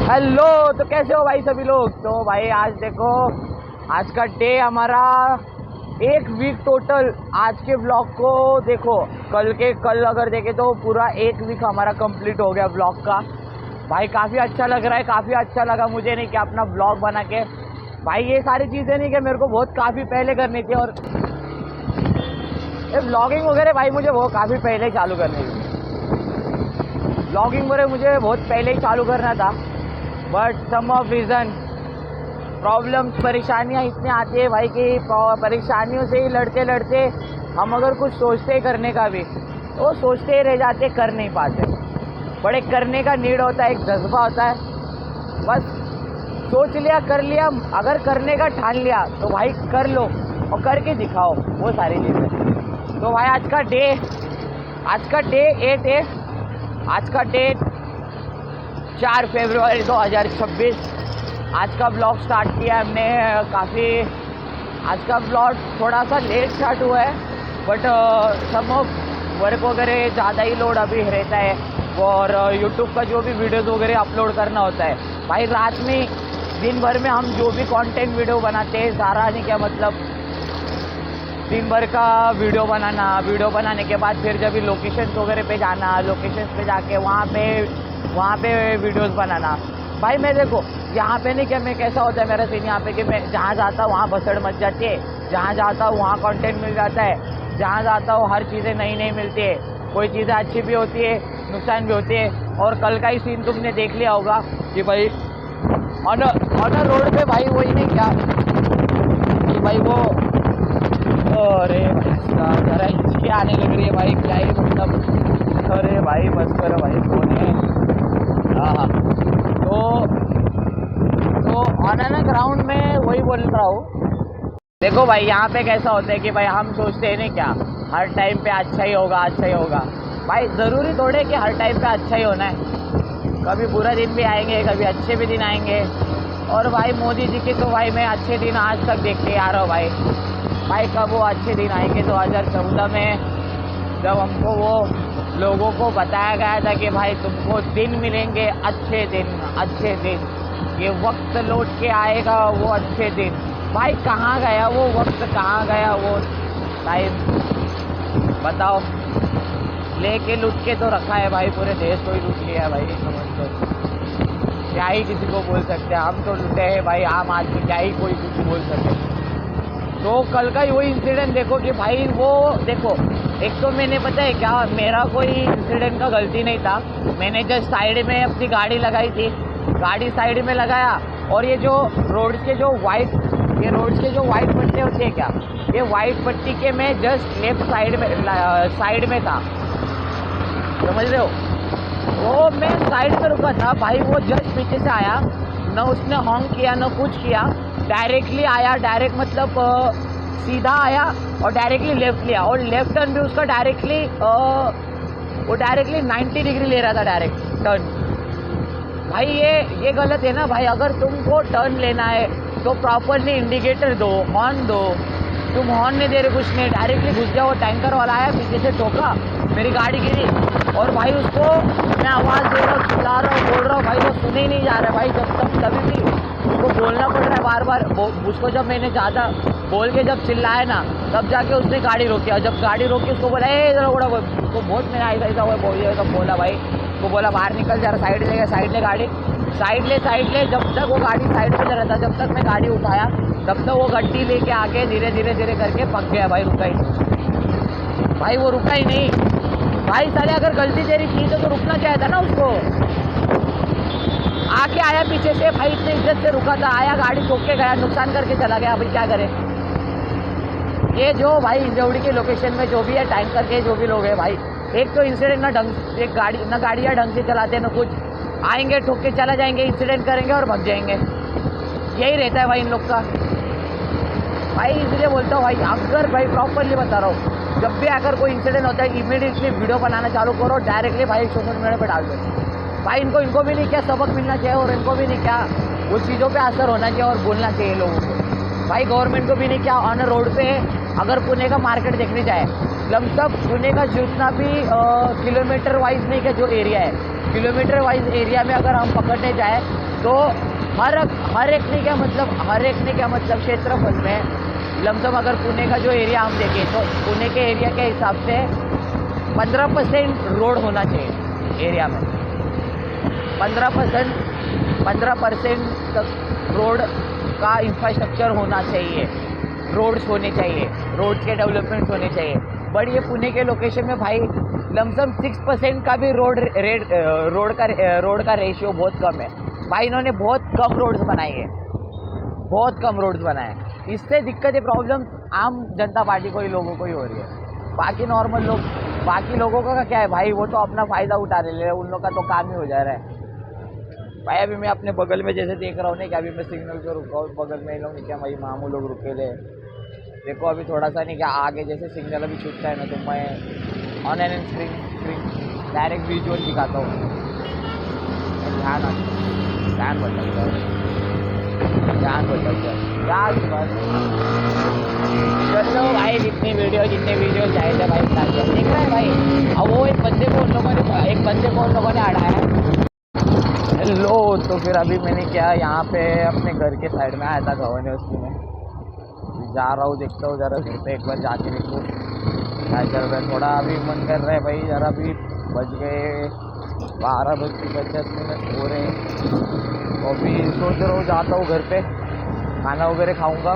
Hello, तो कैसे हो भाई सभी लोग। तो भाई आज देखो, आज का डे हमारा 1 वीक टोटल। आज के ब्लॉग को देखो, कल अगर देखे तो पूरा 1 वीक हमारा कंप्लीट हो गया ब्लॉग का। भाई काफ़ी अच्छा लग रहा है, काफ़ी अच्छा लगा मुझे नहीं कि अपना ब्लॉग बना के। भाई ये सारी चीज़ें नहीं कि मेरे को बहुत काफ़ी पहले करनी थी, और ये ब्लॉगिंग वगैरह भाई मुझे वो काफ़ी पहले ही चालू करनी थी। ब्लॉगिंग वगैरह मुझे बहुत पहले ही चालू करना था, but some of reason problems, परेशानियाँ इतनी आती है भाई कि परेशानियों से ही लड़ते लड़ते हम अगर कुछ सोचते करने का भी तो सोचते ही रह जाते, कर नहीं पाते। बड़े करने का नीड होता है, एक जज्बा होता है। बस सोच लिया, कर लिया, अगर करने का ठान लिया तो भाई कर लो और करके दिखाओ वो सारी चीज़ें। तो भाई आज का डे 8 है। आज का डेट 4 फरवरी 2026। आज का ब्लॉग स्टार्ट किया हमने काफ़ी। आज का ब्लॉग थोड़ा सा लेट स्टार्ट हुआ है, बट सम ऑफ वर्क वगैरह ज़्यादा ही लोड अभी रहता है, और यूट्यूब का जो भी वीडियोज़ वगैरह अपलोड करना होता है भाई रात में। दिन भर में हम जो भी कंटेंट वीडियो बनाते हैं, सारा नहीं क्या मतलब दिन भर का वीडियो बनाने के बाद फिर जब भी लोकेशन वगैरह पे जाना, लोकेशन पे जाके वहाँ पे वीडियोस बनाना। भाई मैं देखो यहाँ पे नहीं कि मैं कैसा होता है मेरा सीन यहाँ पे कि मैं जहाँ जाता हूँ वहाँ भसड़ मच जाती है, जहाँ जाता हूँ वहाँ कंटेंट मिल जाता है, जहाँ जाता हूँ हर चीज़ें नई मिलती है। कोई चीज़ें अच्छी भी होती है, नुकसान भी होती है। और कल का ही सीन तुमने देख लिया होगा कि भाई ऑनर रोड पे भाई वही नहीं क्या कि भाई वो, अरे जरा हिचकी आने लग रही है भाई, क्या ही मतलब। अरे भाई बस करो भाई, कौन है। हाँ, तो ऑन ग्राउंड में वही बोल रहा हूँ। देखो भाई यहाँ पे कैसा होता है कि भाई हम सोचते हैं नहीं क्या हर टाइम पे अच्छा ही होगा। भाई ज़रूरी थोड़े कि हर टाइम पे अच्छा ही होना है। कभी बुरा दिन भी आएंगे, कभी अच्छे भी दिन आएंगे। और भाई मोदी जी के तो भाई मैं अच्छे दिन आज तक देखते आ रहा हूँ भाई कब वो अच्छे दिन आएंगे। 2014 में जब हमको वो लोगों को बताया गया था कि भाई तुमको दिन मिलेंगे, अच्छे दिन, ये वक्त लौट के आएगा वो अच्छे दिन। भाई कहाँ गया वो वक्त, कहाँ गया वो टाइम, बताओ। लेके लूट के तो रखा है भाई, पूरे देश को ही लूट लिया है भाई, समझ लो। क्या ही किसी को बोल सकते हैं, हम तो लूटे हैं भाई, आम आदमी, क्या ही कोई कुछ बोल सके। तो कल का वही इंसिडेंट देखो कि भाई वो देखो, एक तो मैंने पता है क्या, मेरा कोई इंसिडेंट का गलती नहीं था। मैंने जस्ट साइड में अपनी गाड़ी लगाई थी, गाड़ी साइड में लगाया, और ये जो रोड्स के जो वाइट पट्टे होते हैं क्या, ये वाइट पट्टी के मैं जस्ट लेफ्ट साइड में था, समझ रहे हो। वो मैं साइड में रुका था भाई, वो जस्ट पीछे से आया, न उसने हॉर्न किया न कुछ किया, डायरेक्टली आया, डायरेक्ट मतलब सीधा आया और डायरेक्टली लेफ्ट लिया, और लेफ्ट टर्न भी उसका वो डायरेक्टली 90 डिग्री ले रहा था डायरेक्ट टर्न। भाई ये गलत है ना भाई। अगर तुमको टर्न लेना है तो प्रॉपरली इंडिकेटर दो, हॉर्न दो। तुम हॉर्न नहीं दे रहे, कुछ नहीं, डायरेक्टली घुस जाओ। टैंकर वाला आया, पीछे से ठोका, मेरी गाड़ी गिरी, और भाई उसको मैं आवाज़ दे रहा हूँ, चिल्ला रहा हूँ, बोल रहा हूँ, भाई वो सुने ही नहीं जा रहा है भाई। जब तक तभी भी उसको बोलना पड़ रहा है बार बार। उसको जब मैंने ज़्यादा बोल के जब चिल्लाया ना, तब जाके उसने गाड़ी रोकी, और जब गाड़ी रोकी उसको बोला इधर उड़ा, उसको बहुत मैंने ऐसा हुआ सब बोला भाई। उसको बोला बाहर निकल जा, साइड ले गया, साइड ले गाड़ी, साइड ले। जब तक वो गाड़ी साइड पे जा रहा था, जब तक मैं गाड़ी उठाया, तब तक वो गड्डी लेके आके धीरे धीरे करके पक गया भाई। रुका ही नहीं भाई, वो रुका ही नहीं भाई। साले अगर गलती तेरी थी तो रुकना चाहिए था ना उसको। आके आया पीछे से भाई, इतने इज्जत से रुका था, आया, गाड़ी ठोक के गया, नुकसान करके चला गया। भाई क्या करे। ये जो भाई इंजौड़ी के लोकेशन में जो भी है, टैंकर के जो भी लोग हैं भाई, एक तो इंसिडेंट ना गाड़ियाँ ढंग से चलाते ना कुछ, आएंगे ठोक के चला जाएंगे, इंसिडेंट करेंगे और भाग जाएंगे। यही रहता है भाई इन लोग का भाई। इसलिए बोलता हूँ भाई, अगर भाई प्रॉपरली बता रहा हूँ, जब भी अगर कोई इंसिडेंट होता है इमीडिएटली वीडियो बनाना चालू करो, डायरेक्टली भाई सोशल मीडिया पे डाल दो भाई। इनको भी नहीं क्या सबक मिलना चाहिए, और इनको भी नहीं क्या उस चीज़ों पे असर होना चाहिए और बोलना चाहिए लोगों को। भाई गवर्नमेंट को भी नहीं क्या, ऑन रोड पे अगर पुणे का मार्केट देखने जाए, लमसम पुणे का जितना भी किलोमीटर वाइज नहीं क्या जो एरिया है, किलोमीटर वाइज एरिया में अगर हम पकड़ने जाए तो हर एक ने क्या मतलब, हर एक ने क्या मतलब क्षेत्रफल में लमसम अगर पुणे का जो एरिया हम देखें तो पुणे के एरिया के हिसाब से 15% रोड होना चाहिए एरिया में। 15% तक रोड का इंफ्रास्ट्रक्चर होना चाहिए, रोड्स होने चाहिए, रोड्स के डेवलपमेंट्स होने चाहिए। बट ये पुणे के लोकेशन में भाई लमसम 6% का भी रोड का रेशियो बहुत कम है भाई। इन्होंने बहुत कम रोड्स बनाई है, बहुत कम रोड्स बनाए हैं। इससे दिक्कतें प्रॉब्लम आम जनता पार्टी को ही, लोगों को ही हो रही है। बाकी नॉर्मल लोग, बाकी लोगों का क्या है भाई, वो तो अपना फ़ायदा उठा रहे हैं, उन लोग का तो काम ही हो जा रहा है भाई। अभी मैं अपने बगल में जैसे देख रहा हूँ ना कि अभी मैं सिग्नल पे रुका हूँ, बगल में लोग क्या भाई मामू लोग रुके ले। देखो अभी थोड़ा सा नहीं क्या आगे जैसे सिग्नल अभी छूटता है ना, तो मैं on and screen direct visual दिखाता हूँ। ध्यान बदल गया, चलो भाई जितने वीडियो चाहिए भाई देख रहे हैं भाई। अब वो एक बंदे को उन लोगों ने अड़ाया। हेलो, तो फिर अभी मैंने क्या यहाँ पे अपने घर के साइड में आया था गवन यूनिवर्सिटी में, जा रहा हूँ, देखता हूँ जरा घर पे एक बार जाके देखो क्या चल रहा है। थोड़ा अभी मन कर रहा है भाई, जरा अभी बज गए 12:50 हो रहे हैं। तो अभी सोच रहा हूँ जाता हूँ घर पे, खाना वगैरह खाऊंगा,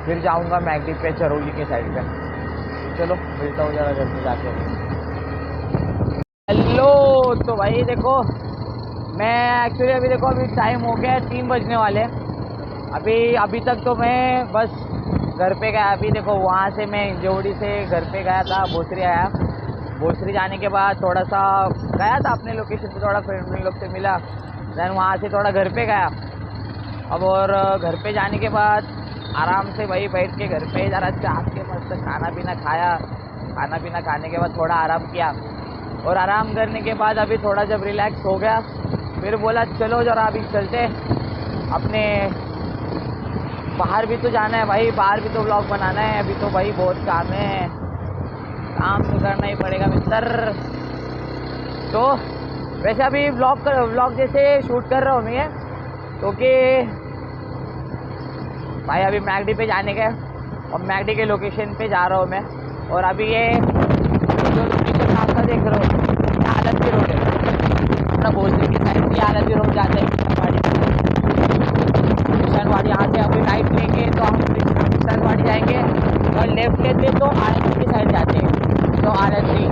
फिर जाऊंगा मैगडी पे चरौली के साइड पे। चलो मिलता हूँ जरा घर पे जाके। हेलो, तो भाई देखो मैं एक्चुअली अभी देखो अभी टाइम हो गया है 3 बजने वाले। अभी तक तो मैं बस घर पे गया। अभी देखो वहाँ से मैं जोड़ी से घर पे गया था, भोसरी आया। भोसरी जाने के बाद थोड़ा सा गया था अपने लोकेशन पे, थोड़ा फ्रेंड लोग से मिला, दैन वहाँ से थोड़ा घर पे गया। अब और घर पे जाने के बाद आराम से भाई बैठ के घर पे ज़रा चाह के मस्त खाना पीना खाया। खाना पीना खाने के बाद थोड़ा आराम किया, और आराम करने के बाद अभी थोड़ा जब रिलैक्स हो गया, फिर बोला चलो जरा अभी चलते अपने बाहर भी तो जाना है भाई, बाहर भी तो व्लॉग बनाना है। अभी तो भाई बहुत काम है, काम तो करना ही पड़ेगा मित्र। तो वैसे अभी व्लॉग जैसे शूट कर रहा हूँ मैं, क्योंकि भाई अभी मैगडी पे जाने के, और मैगडी के लोकेशन पे जा रहा हूँ मैं। और अभी ये जो लोकेशन आपका देख रहे हो, आलमगी रोड है अपना, भोसरी की साइड से आलमगी रोड जाते हैं किशनवाड़ी। यहाँ से अभी राइट लेंगे तो हम किशनवाड़ी जाएंगे, और लेफ्ट लेते तो आलमगी की साइड जाते हैं। तो आलमगी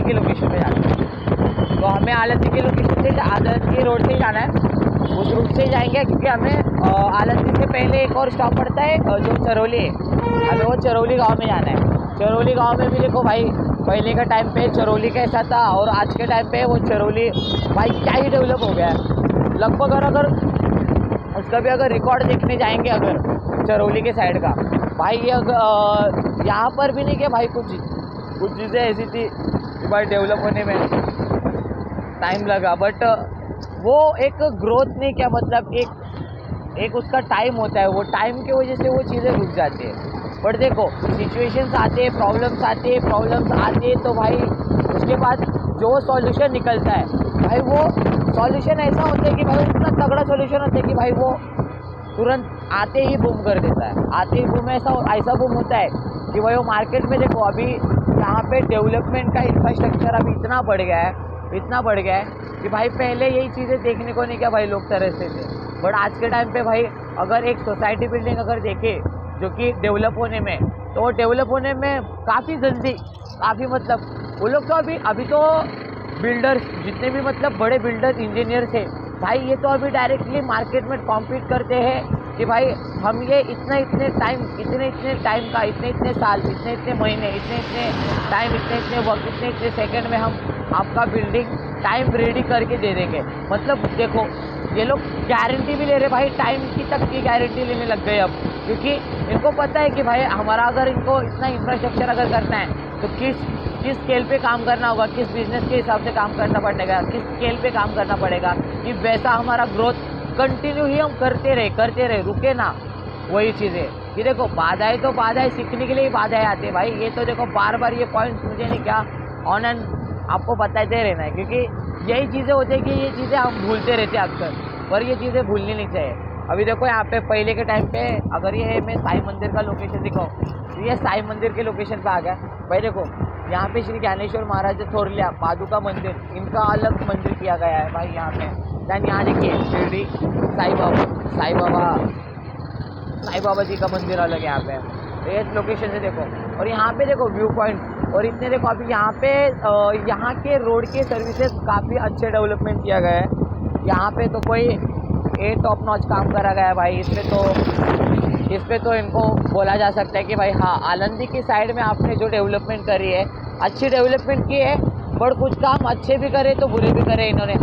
के लोकेशन पे जाते हैं। तो हमें आलमगी के लोकेशन से आलमगी रोड से ही जाना है, उस रूट से जाएंगे, क्योंकि हमें आलमगी से पहले एक और स्टॉप पड़ता है जो चरौली है। हमें वो चरौली गांव में जाना है। चरौली गांव में भी देखो भाई, पहले का टाइम पे चरौली कैसा था और आज के टाइम पे वो चरौली भाई क्या ही डेवलप हो गया है लगभग। अगर उसका भी अगर रिकॉर्ड देखने जाएंगे अगर चरौली के साइड का भाई, ये यहाँ पर भी नहीं कि भाई कुछ चीज़ें ऐसी थी कि भाई डेवलप होने में टाइम लगा, बट वो एक ग्रोथ नहीं, क्या मतलब एक उसका टाइम होता है, वो टाइम की वजह से वो चीज़ें रुक जाती है। बट देखो सिचुएशंस आते, प्रॉब्लम्स आते तो भाई उसके बाद जो सॉल्यूशन निकलता है भाई, वो सॉल्यूशन ऐसा होता है कि भाई इतना तगड़ा सॉल्यूशन होता है कि भाई वो तुरंत आते ही बूम कर देता है। आते ही बूम ऐसा बूम होता है कि भाई वो मार्केट में देखो अभी यहाँ पे डेवलपमेंट का इंफ्रास्ट्रक्चर अभी इतना बढ़ गया है कि भाई पहले यही चीज़ें देखने को नहीं क्या भाई लोग तरसते थे। बट आज के टाइम पे भाई अगर एक सोसाइटी बिल्डिंग अगर देखे जो कि डेवलप होने में, तो वो डेवलप होने में काफ़ी जल्दी, काफ़ी मतलब वो लोग तो अभी तो बिल्डर्स जितने भी मतलब बड़े बिल्डर्स इंजीनियर्स है भाई, ये तो अभी डायरेक्टली मार्केट में कॉम्पीट करते हैं कि भाई हम ये इतने टाइम का, इतने साल, इतने महीने, इतने टाइम, इतने वक्त, इतने सेकंड में हम आपका बिल्डिंग टाइम रेडी करके दे देंगे। मतलब देखो ये लोग गारंटी भी ले रहे भाई, टाइम की तक की गारंटी लेने लग गए अब, क्योंकि इनको पता है कि भाई हमारा अगर इनको इतना इंफ्रास्ट्रक्चर अगर करना है तो किस स्केल पे काम करना होगा, किस बिजनेस के हिसाब से काम करना पड़ेगा, किस स्केल पे काम करना पड़ेगा कि वैसा हमारा ग्रोथ कंटिन्यू ही हम करते रहे, रुके ना। वही चीज़ें कि देखो बाधाएं सीखने के लिए ही बाधाएं आती है भाई। ये तो देखो बार ये पॉइंट्स मुझे नहीं क्या ऑन एंड आपको बताते रहना है, क्योंकि यही चीज़ें होती है कि ये चीज़ें हम भूलते रहते हैं अक्सर पर ये चीज़ें भूलनी नहीं चाहिए। अभी देखो यहाँ पे पहले के टाइम पे अगर ये मैं साई मंदिर का लोकेशन दिखाऊँ तो ये साई मंदिर के लोकेशन पे आ गया भाई। देखो यहाँ पे श्री ज्ञानेश्वर महाराज थोरल्या पादुका मंदिर, इनका अलग मंदिर किया गया है भाई यहाँ पे। दैन यहाँ देखिए शिरडी साई बाबा जी का मंदिर अलग है यहाँ पे। तो ये लोकेशन से देखो, और यहाँ पे देखो व्यू पॉइंट, और इतने देखो अभी यहाँ पे यहाँ के रोड के सर्विसेज काफ़ी अच्छे डेवलपमेंट किया गया है। यहाँ पे तो कोई ए टॉप नॉच काम करा गया है भाई। इस पे तो इनको बोला जा सकता है कि भाई हाँ, आलंदी की साइड में आपने जो डेवलपमेंट करी है अच्छी डेवलपमेंट की है, बट कुछ काम अच्छे भी करे तो बुरे भी करे इन्होंने।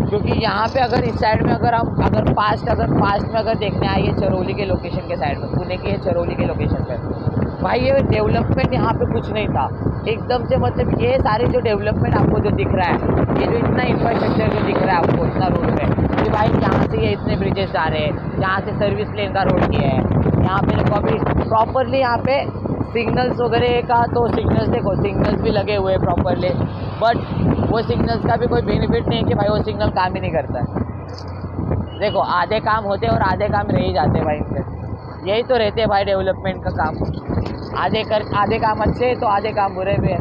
क्योंकि यहाँ पे अगर इस साइड में अगर पास्ट में अगर देखने आइए चरौली के लोकेशन के साइड में, पुणे के चरौली के लोकेशन पे भाई, ये डेवलपमेंट यहाँ पे कुछ नहीं था एकदम से। मतलब ये सारे जो डेवलपमेंट आपको जो दिख रहा है, ये जो इतना इंफ्रास्ट्रक्चर जो दिख रहा है आपको इतना रोड पे, कि भाई यहाँ से ये इतने ब्रिजेस जा रहे हैं, यहाँ से सर्विस लेन का रोड किया है। यहाँ पे देखो अभी प्रॉपरली यहाँ पे सिग्नल्स वगैरह का, तो सिग्नल्स देखो सिग्नल्स भी लगे हुए हैं प्रॉपरली, बट वो सिग्नल्स का भी कोई बेनिफिट नहीं है कि भाई वो सिग्नल काम ही नहीं करता है। देखो आधे काम होते हैं और आधे काम रह ही जाते हैं भाई इनके। यही तो रहते हैं भाई डेवलपमेंट का काम, आधे काम अच्छे तो आधे काम बुरे भी है।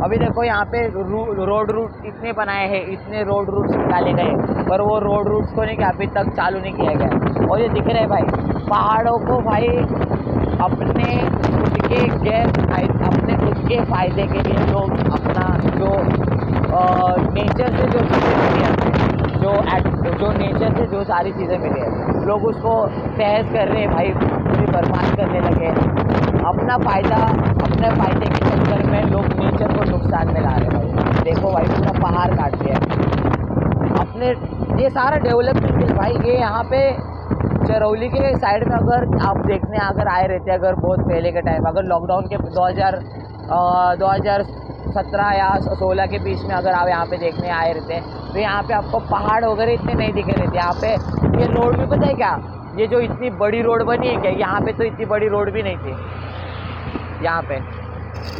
अभी देखो यहाँ पे रोड रूट इतने बनाए हैं, इतने रोड रूट्स निकाले गए, पर वो रोड रूट्स को नहीं कि अभी तक चालू नहीं किया गया। और ये दिख रहा है भाई पहाड़ों को भाई अपने खुद के फ़ायदे के लिए लोग अपना जो नेचर से जो चीज़ें मिली हैं, जो नेचर से जो सारी चीज़ें मिली हैं, लोग उसको तहस कर रहे हैं भाई, पूरी बर्बाद करने लगे। अपने फ़ायदे के चक्कर में लोग नेचर को नुकसान में ला रहे हैं भाई। देखो भाई पूरा पहाड़ काट दिया अपने, ये सारा डेवलपमेंट भाई। ये यहाँ पे चरौली के साइड में अगर आप देखने अगर आए रहते, अगर बहुत पहले के टाइम, अगर लॉकडाउन के 2017 या 16 के बीच में अगर आप यहाँ पे देखने आए रहते, तो यहाँ पे आपको पहाड़ वगैरह इतने नहीं दिखे रहते। यहाँ पे ये रोड भी पता है क्या, ये जो इतनी बड़ी रोड बनी है क्या, यहाँ पे तो इतनी बड़ी रोड भी नहीं थी यहाँ पे,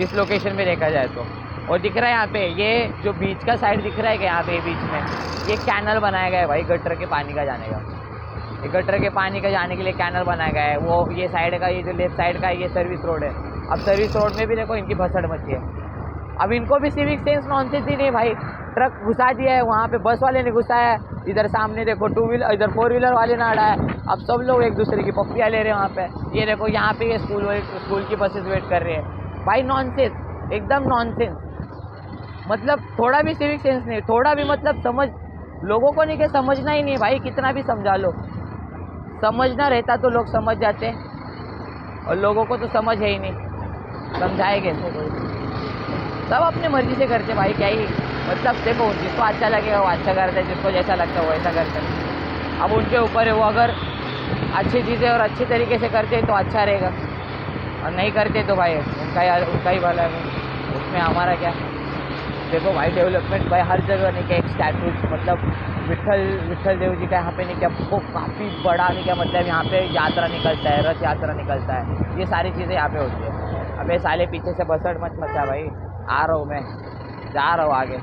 इस लोकेशन में देखा जाए तो। और दिख रहा है यहाँ पे ये जो बीच का साइड दिख रहा है कि यहाँ पे बीच में ये कैनल बनाया गया है भाई, गटर के पानी का जाने का। ये गटर के पानी का जाने के लिए कैनल बनाया गया है। वो ये साइड का, ये जो लेफ्ट साइड का ये सर्विस रोड है। अब सर्विस रोड में भी देखो इनकी भसड़ मची है। अब इनको भी सिविक सेंस नॉनसेंस ही नहीं भाई, ट्रक घुसा दिया है वहाँ पे, बस वाले ने घुसाया है, इधर सामने देखो टू व्हीलर, इधर फोर व्हीलर वाले ने अड़ा है। अब सब लोग एक दूसरे की पप्पियाँ ले रहे हैं वहाँ पे। ये देखो यहाँ पे ये स्कूल की बसेस वेट कर रहे हैं भाई। नॉनसेंस, एकदम नॉनसेंस। मतलब थोड़ा भी सिविक सेंस नहीं, थोड़ा भी मतलब समझ लोगों को नहीं, कि समझना ही नहीं भाई, कितना भी समझा लो। समझना रहता तो लोग समझ जाते, और लोगों को तो समझ है ही नहीं, समझाए कैसे कोई। सब अपने मर्जी से करते भाई, क्या ही मतलब। देखो जिसको अच्छा लगेगा वो अच्छा करता है, जिसको जैसा लगता है वो ऐसा करता है। अब उनके ऊपर है, वो अगर अच्छी चीज़ें और अच्छी तरीके से करते हैं तो अच्छा रहेगा, और नहीं करते तो भाई उनका ही भला है, उसमें हमारा क्या। देखो भाई डेवलपमेंट भाई हर जगह नहीं क्या, एक स्टैचूज मतलब विट्ठल देव जी का यहाँ पे नहीं क्या, वो काफ़ी बड़ा नहीं क्या, मतलब यहाँ पे यात्रा निकलता है, रथ यात्रा निकलता है, ये सारी चीज़ें यहाँ पे होती है। अबे साले पीछे से बसड़ मत मचा भाई, आ रहा हूँ मैं, जा रहा हूँ आगे,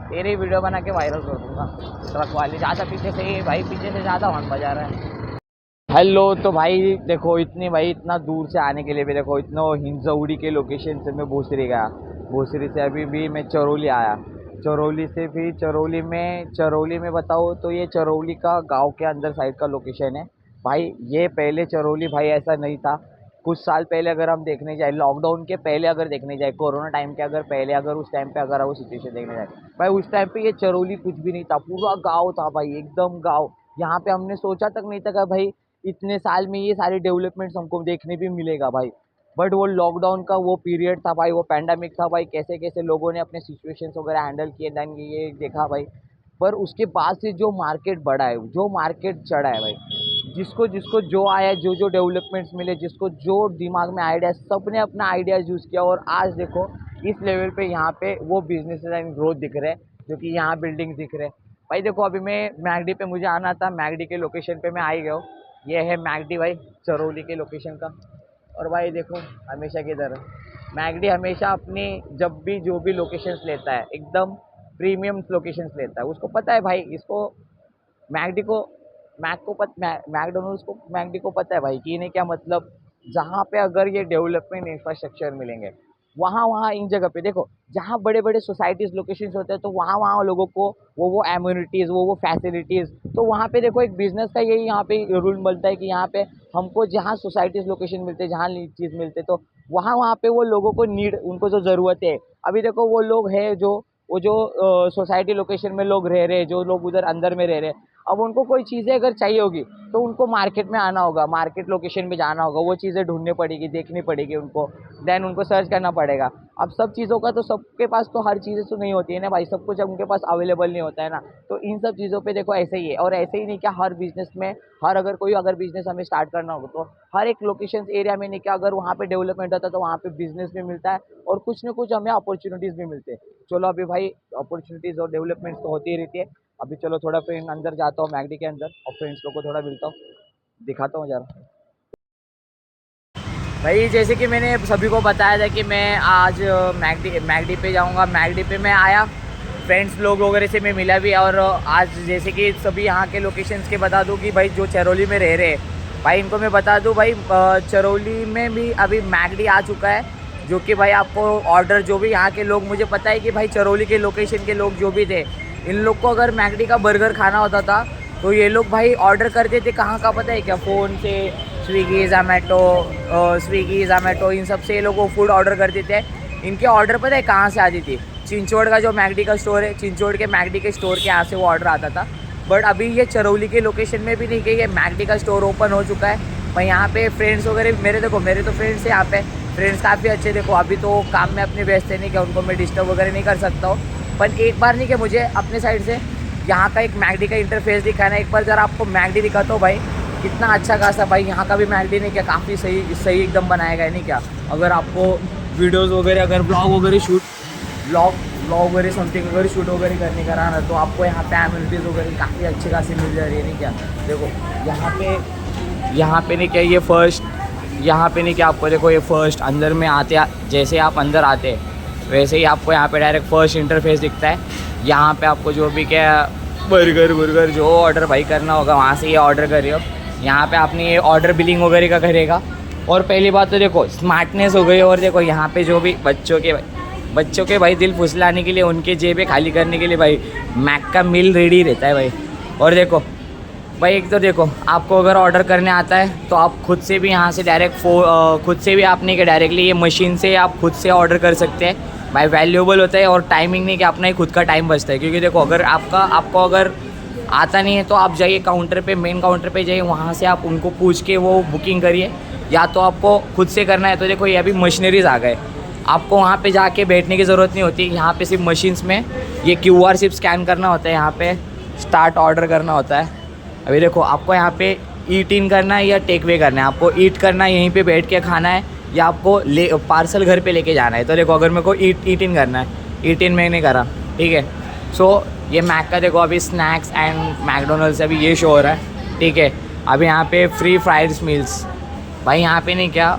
तेरी वीडियो बना के वायरल कर दूँगा। ट्रक वाले ज़्यादा पीछे से ही भाई, पीछे से ज़्यादा हॉर्न बजा रहा है। हेलो, तो भाई देखो इतना दूर से आने के लिए भी देखो इतना हिंजौड़ी के लोकेशन से मैं भोसरी गया, भोसरी से अभी भी मैं चरौली आया, चरौली से फिर चरौली में बताओ तो ये चरौली का गांव के अंदर साइड का लोकेशन है भाई। ये पहले चरौली भाई ऐसा नहीं था। कुछ साल पहले अगर हम देखने जाए, लॉकडाउन के पहले अगर देखने जाए, कोरोना टाइम के अगर पहले अगर उस टाइम पे अगर वो सिचुएशन देखने जाए भाई, उस टाइम पे ये चरौली कुछ भी नहीं था, पूरा गाँव था भाई, एकदम गाँव। यहाँ पे हमने सोचा तक नहीं था कि भाई इतने साल में ये सारे डेवलपमेंट्स हमको देखने भी मिलेगा भाई। बट वो लॉकडाउन का वो पीरियड था भाई, वो पैंडेमिक था भाई, कैसे कैसे लोगों ने अपने सिचुएशंस वगैरह हैंडल किए, देन ये देखा भाई। पर उसके बाद से जो मार्केट बढ़ा है, जो मार्केट चढ़ा है भाई, जिसको जिसको जो आया, जो जो डेवलपमेंट्स मिले, जिसको जो दिमाग में आइडिया, सब ने अपना आइडियाज़ यूज़ किया, और आज देखो इस लेवल पे यहाँ पे वो बिजनेसेस एंड ग्रोथ दिख रहे हैं, जो कि यहाँ बिल्डिंग्स दिख रहे हैं भाई। देखो अभी मैं मैगडी पे मुझे आना था, मैगडी के लोकेशन पे मैं आ ही गया हूँ। ये है मैगडी भाई, चरौली के लोकेशन का। और भाई देखो हमेशा की तरह मैगडी हमेशा अपनी जब भी जो भी लोकेशंस लेता है एकदम प्रीमियम लोकेशंस लेता है। उसको पता है भाई, इसको मैकडोनल्ड्स को मैकडी को पता है भाई कि इन्हें क्या मतलब, जहाँ पे अगर ये डेवलपमेंट इंफ्रास्ट्रक्चर मिलेंगे, वहाँ वहाँ इन जगह पे देखो, जहाँ बड़े बड़े सोसाइटीज़ लोकेशंस होते हैं, तो वहाँ वहाँ लोगों को वो एम्यूनिटीज़, वो फैसिलिटीज़, तो वहाँ पे देखो एक बिजनेस का यही यहाँ पे रूल बनता है कि यहाँ पे हमको जहाँ सोसाइटीज़ लोकेशन मिलते हैं, जहाँ चीज़ मिलते, तो वहाँ वहाँ पे वो लोगों को नीड, उनको जो ज़रूरत है, अभी देखो वो लोग हैं जो वो जो सोसाइटी लोकेशन में लोग रह रहे हैं, जो लोग उधर अंदर में रह रहे हैं, अब उनको कोई चीज़ें अगर चाहिए होगी तो उनको मार्केट में आना होगा, मार्केट लोकेशन में जाना होगा, वो चीज़ें ढूंढनी पड़ेगी, देखनी पड़ेगी उनको, देन उनको सर्च करना पड़ेगा। अब सब चीज़ों का तो सबके पास तो हर चीज़ें तो नहीं होती है ना भाई, सब कुछ उनके पास अवेलेबल नहीं होता है ना, तो इन सब चीज़ों पे देखो ऐसे ही है। और ऐसे ही नहीं क्या, हर बिजनेस में, हर अगर बिजनेस हमें स्टार्ट करना होगा तो हर एक लोकेशन एरिया में नहीं क्या, अगर वहाँ पे डेवलपमेंट होता है तो वहाँ पे बिजनेस भी मिलता है और कुछ ना कुछ हमें अपॉर्चुनिटीज़ भी मिलते हैं। चलो अभी भाई अपॉर्चुनिटीज़ और डेवलपमेंट्स तो होती ही रहती है। अभी चलो थोड़ा फ्रेंड अंदर जाता हूँ मैकडी के अंदर और फ्रेंड्स लोग को थोड़ा मिलता हूँ, दिखाता हूँ जरा। भाई जैसे कि मैंने सभी को बताया था कि मैं आज मैकडी पे जाऊँगा। मैकडी पे मैं आया, फ्रेंड्स लोग वगैरह से मैं मिला भी, और आज जैसे कि सभी यहाँ के लोकेशंस के बता दूँ कि भाई जो चरौली में रह रहे हैं भाई, इनको मैं बता दूँ भाई, चरौली में भी अभी मैकडी आ चुका है, जो कि भाई आपको ऑर्डर, जो भी यहाँ के लोग, मुझे पता है कि भाई चरौली के लोकेशन के लोग जो भी थे, इन लोग को अगर मैकडी का बर्गर खाना होता था तो ये लोग भाई ऑर्डर करते थे कहाँ का पता है क्या, फ़ोन से, स्विगी ज़ोमैटो इन सब से ये लोग वो फूड ऑर्डर करते थे। इनके ऑर्डर पता है कहाँ से आती थी, चिंचोड़ का जो मैकडी का स्टोर है, चिंचोड़ के मैकडी के स्टोर के यहाँ से वो ऑर्डर आता था। बट अभी ये चरौली के लोकेशन में भी नहीं कि ये मैकडी का स्टोर ओपन हो चुका है। मैं यहाँ पे फ्रेंड्स वगैरह मेरे तो फ्रेंड्स है यहाँ पे, फ्रेंड्स काफ़ी अच्छे, देखो अभी तो काम में अपने व्यस्त है, नहीं क्या उनको मैं डिस्टर्ब वगैरह नहीं कर सकता हूँ, पर एक बार नहीं कि मुझे अपने साइड से यहाँ का एक मैकडी का इंटरफेस दिखाना है। एक बार ज़रा आपको मैकडी दिखाता हूँ भाई, कितना अच्छा खासा भाई यहाँ का भी मैकडी नहीं क्या, काफ़ी सही एकदम बनाया गया है नहीं क्या। अगर आपको वीडियोज़ वगैरह, अगर ब्लॉग वगैरह समथिंग वगैरह शूट वगैरह करने का रहा, तो आपको यहाँ पे एम्यूनिटीज़ वगैरह काफ़ी अच्छी खासी मिल जा रही है नहीं क्या। देखो यहाँ पे नहीं क्या, ये फर्स्ट, यहाँ पे नहीं क्या, आपको देखो ये फर्स्ट अंदर में आते, जैसे आप अंदर आते वैसे ही आपको यहाँ पे डायरेक्ट फर्स्ट इंटरफेस दिखता है। यहाँ पे आपको जो भी क्या बर्गर जो ऑर्डर भाई करना होगा वहाँ से ये ऑर्डर करिए। यहाँ पे आपने ये ऑर्डर बिलिंग वगैरह का करेगा। और पहली बात तो देखो स्मार्टनेस हो गई, और देखो यहाँ पे जो भी बच्चों के भाई दिल फुसलाने के लिए, उनके जेबें खाली करने के लिए भाई मैक का मील रेडी रहता है भाई। और देखो भाई एक तो देखो, आपको अगर ऑर्डर करने आता है तो आप खुद से भी यहाँ से डायरेक्ट खुद से भी आपने कि डायरेक्टली ये मशीन से आप खुद से ऑर्डर कर सकते हैं भाई। वैल्यूएबल होता है और टाइमिंग नहीं कि अपना ही खुद का टाइम बचता है, क्योंकि देखो अगर आपको अगर आता नहीं है तो आप जाइए काउंटर पे, मेन काउंटर पे जाइए, वहाँ से आप उनको पूछ के वो बुकिंग करिए, या तो आपको खुद से करना है तो देखो ये अभी मशीनरीज आ गए, आपको वहाँ पे जाके बैठने की ज़रूरत नहीं होती। यहाँ पे सिर्फ मशीन्स में ये QR सिर्फ स्कैन करना होता है, यहाँ पे स्टार्ट ऑर्डर करना होता है। अभी देखो आपको यहाँ पे ईट इन करना है या टेक वे करना है, आपको ईट करना है यहीं पे बैठ के खाना है, या आपको पार्सल घर पे लेके जाना है। तो देखो अगर मेरे को ईट इन करना है, ईट इन मैंने करा, ठीक है। सो ये मैक का देखो अभी स्नैक्स एंड मैकडोनल्ड्स अभी ये शो हो रहा है, ठीक है। अभी यहाँ पे फ्री फ्राइड मील्स भाई, यहाँ पे नहीं क्या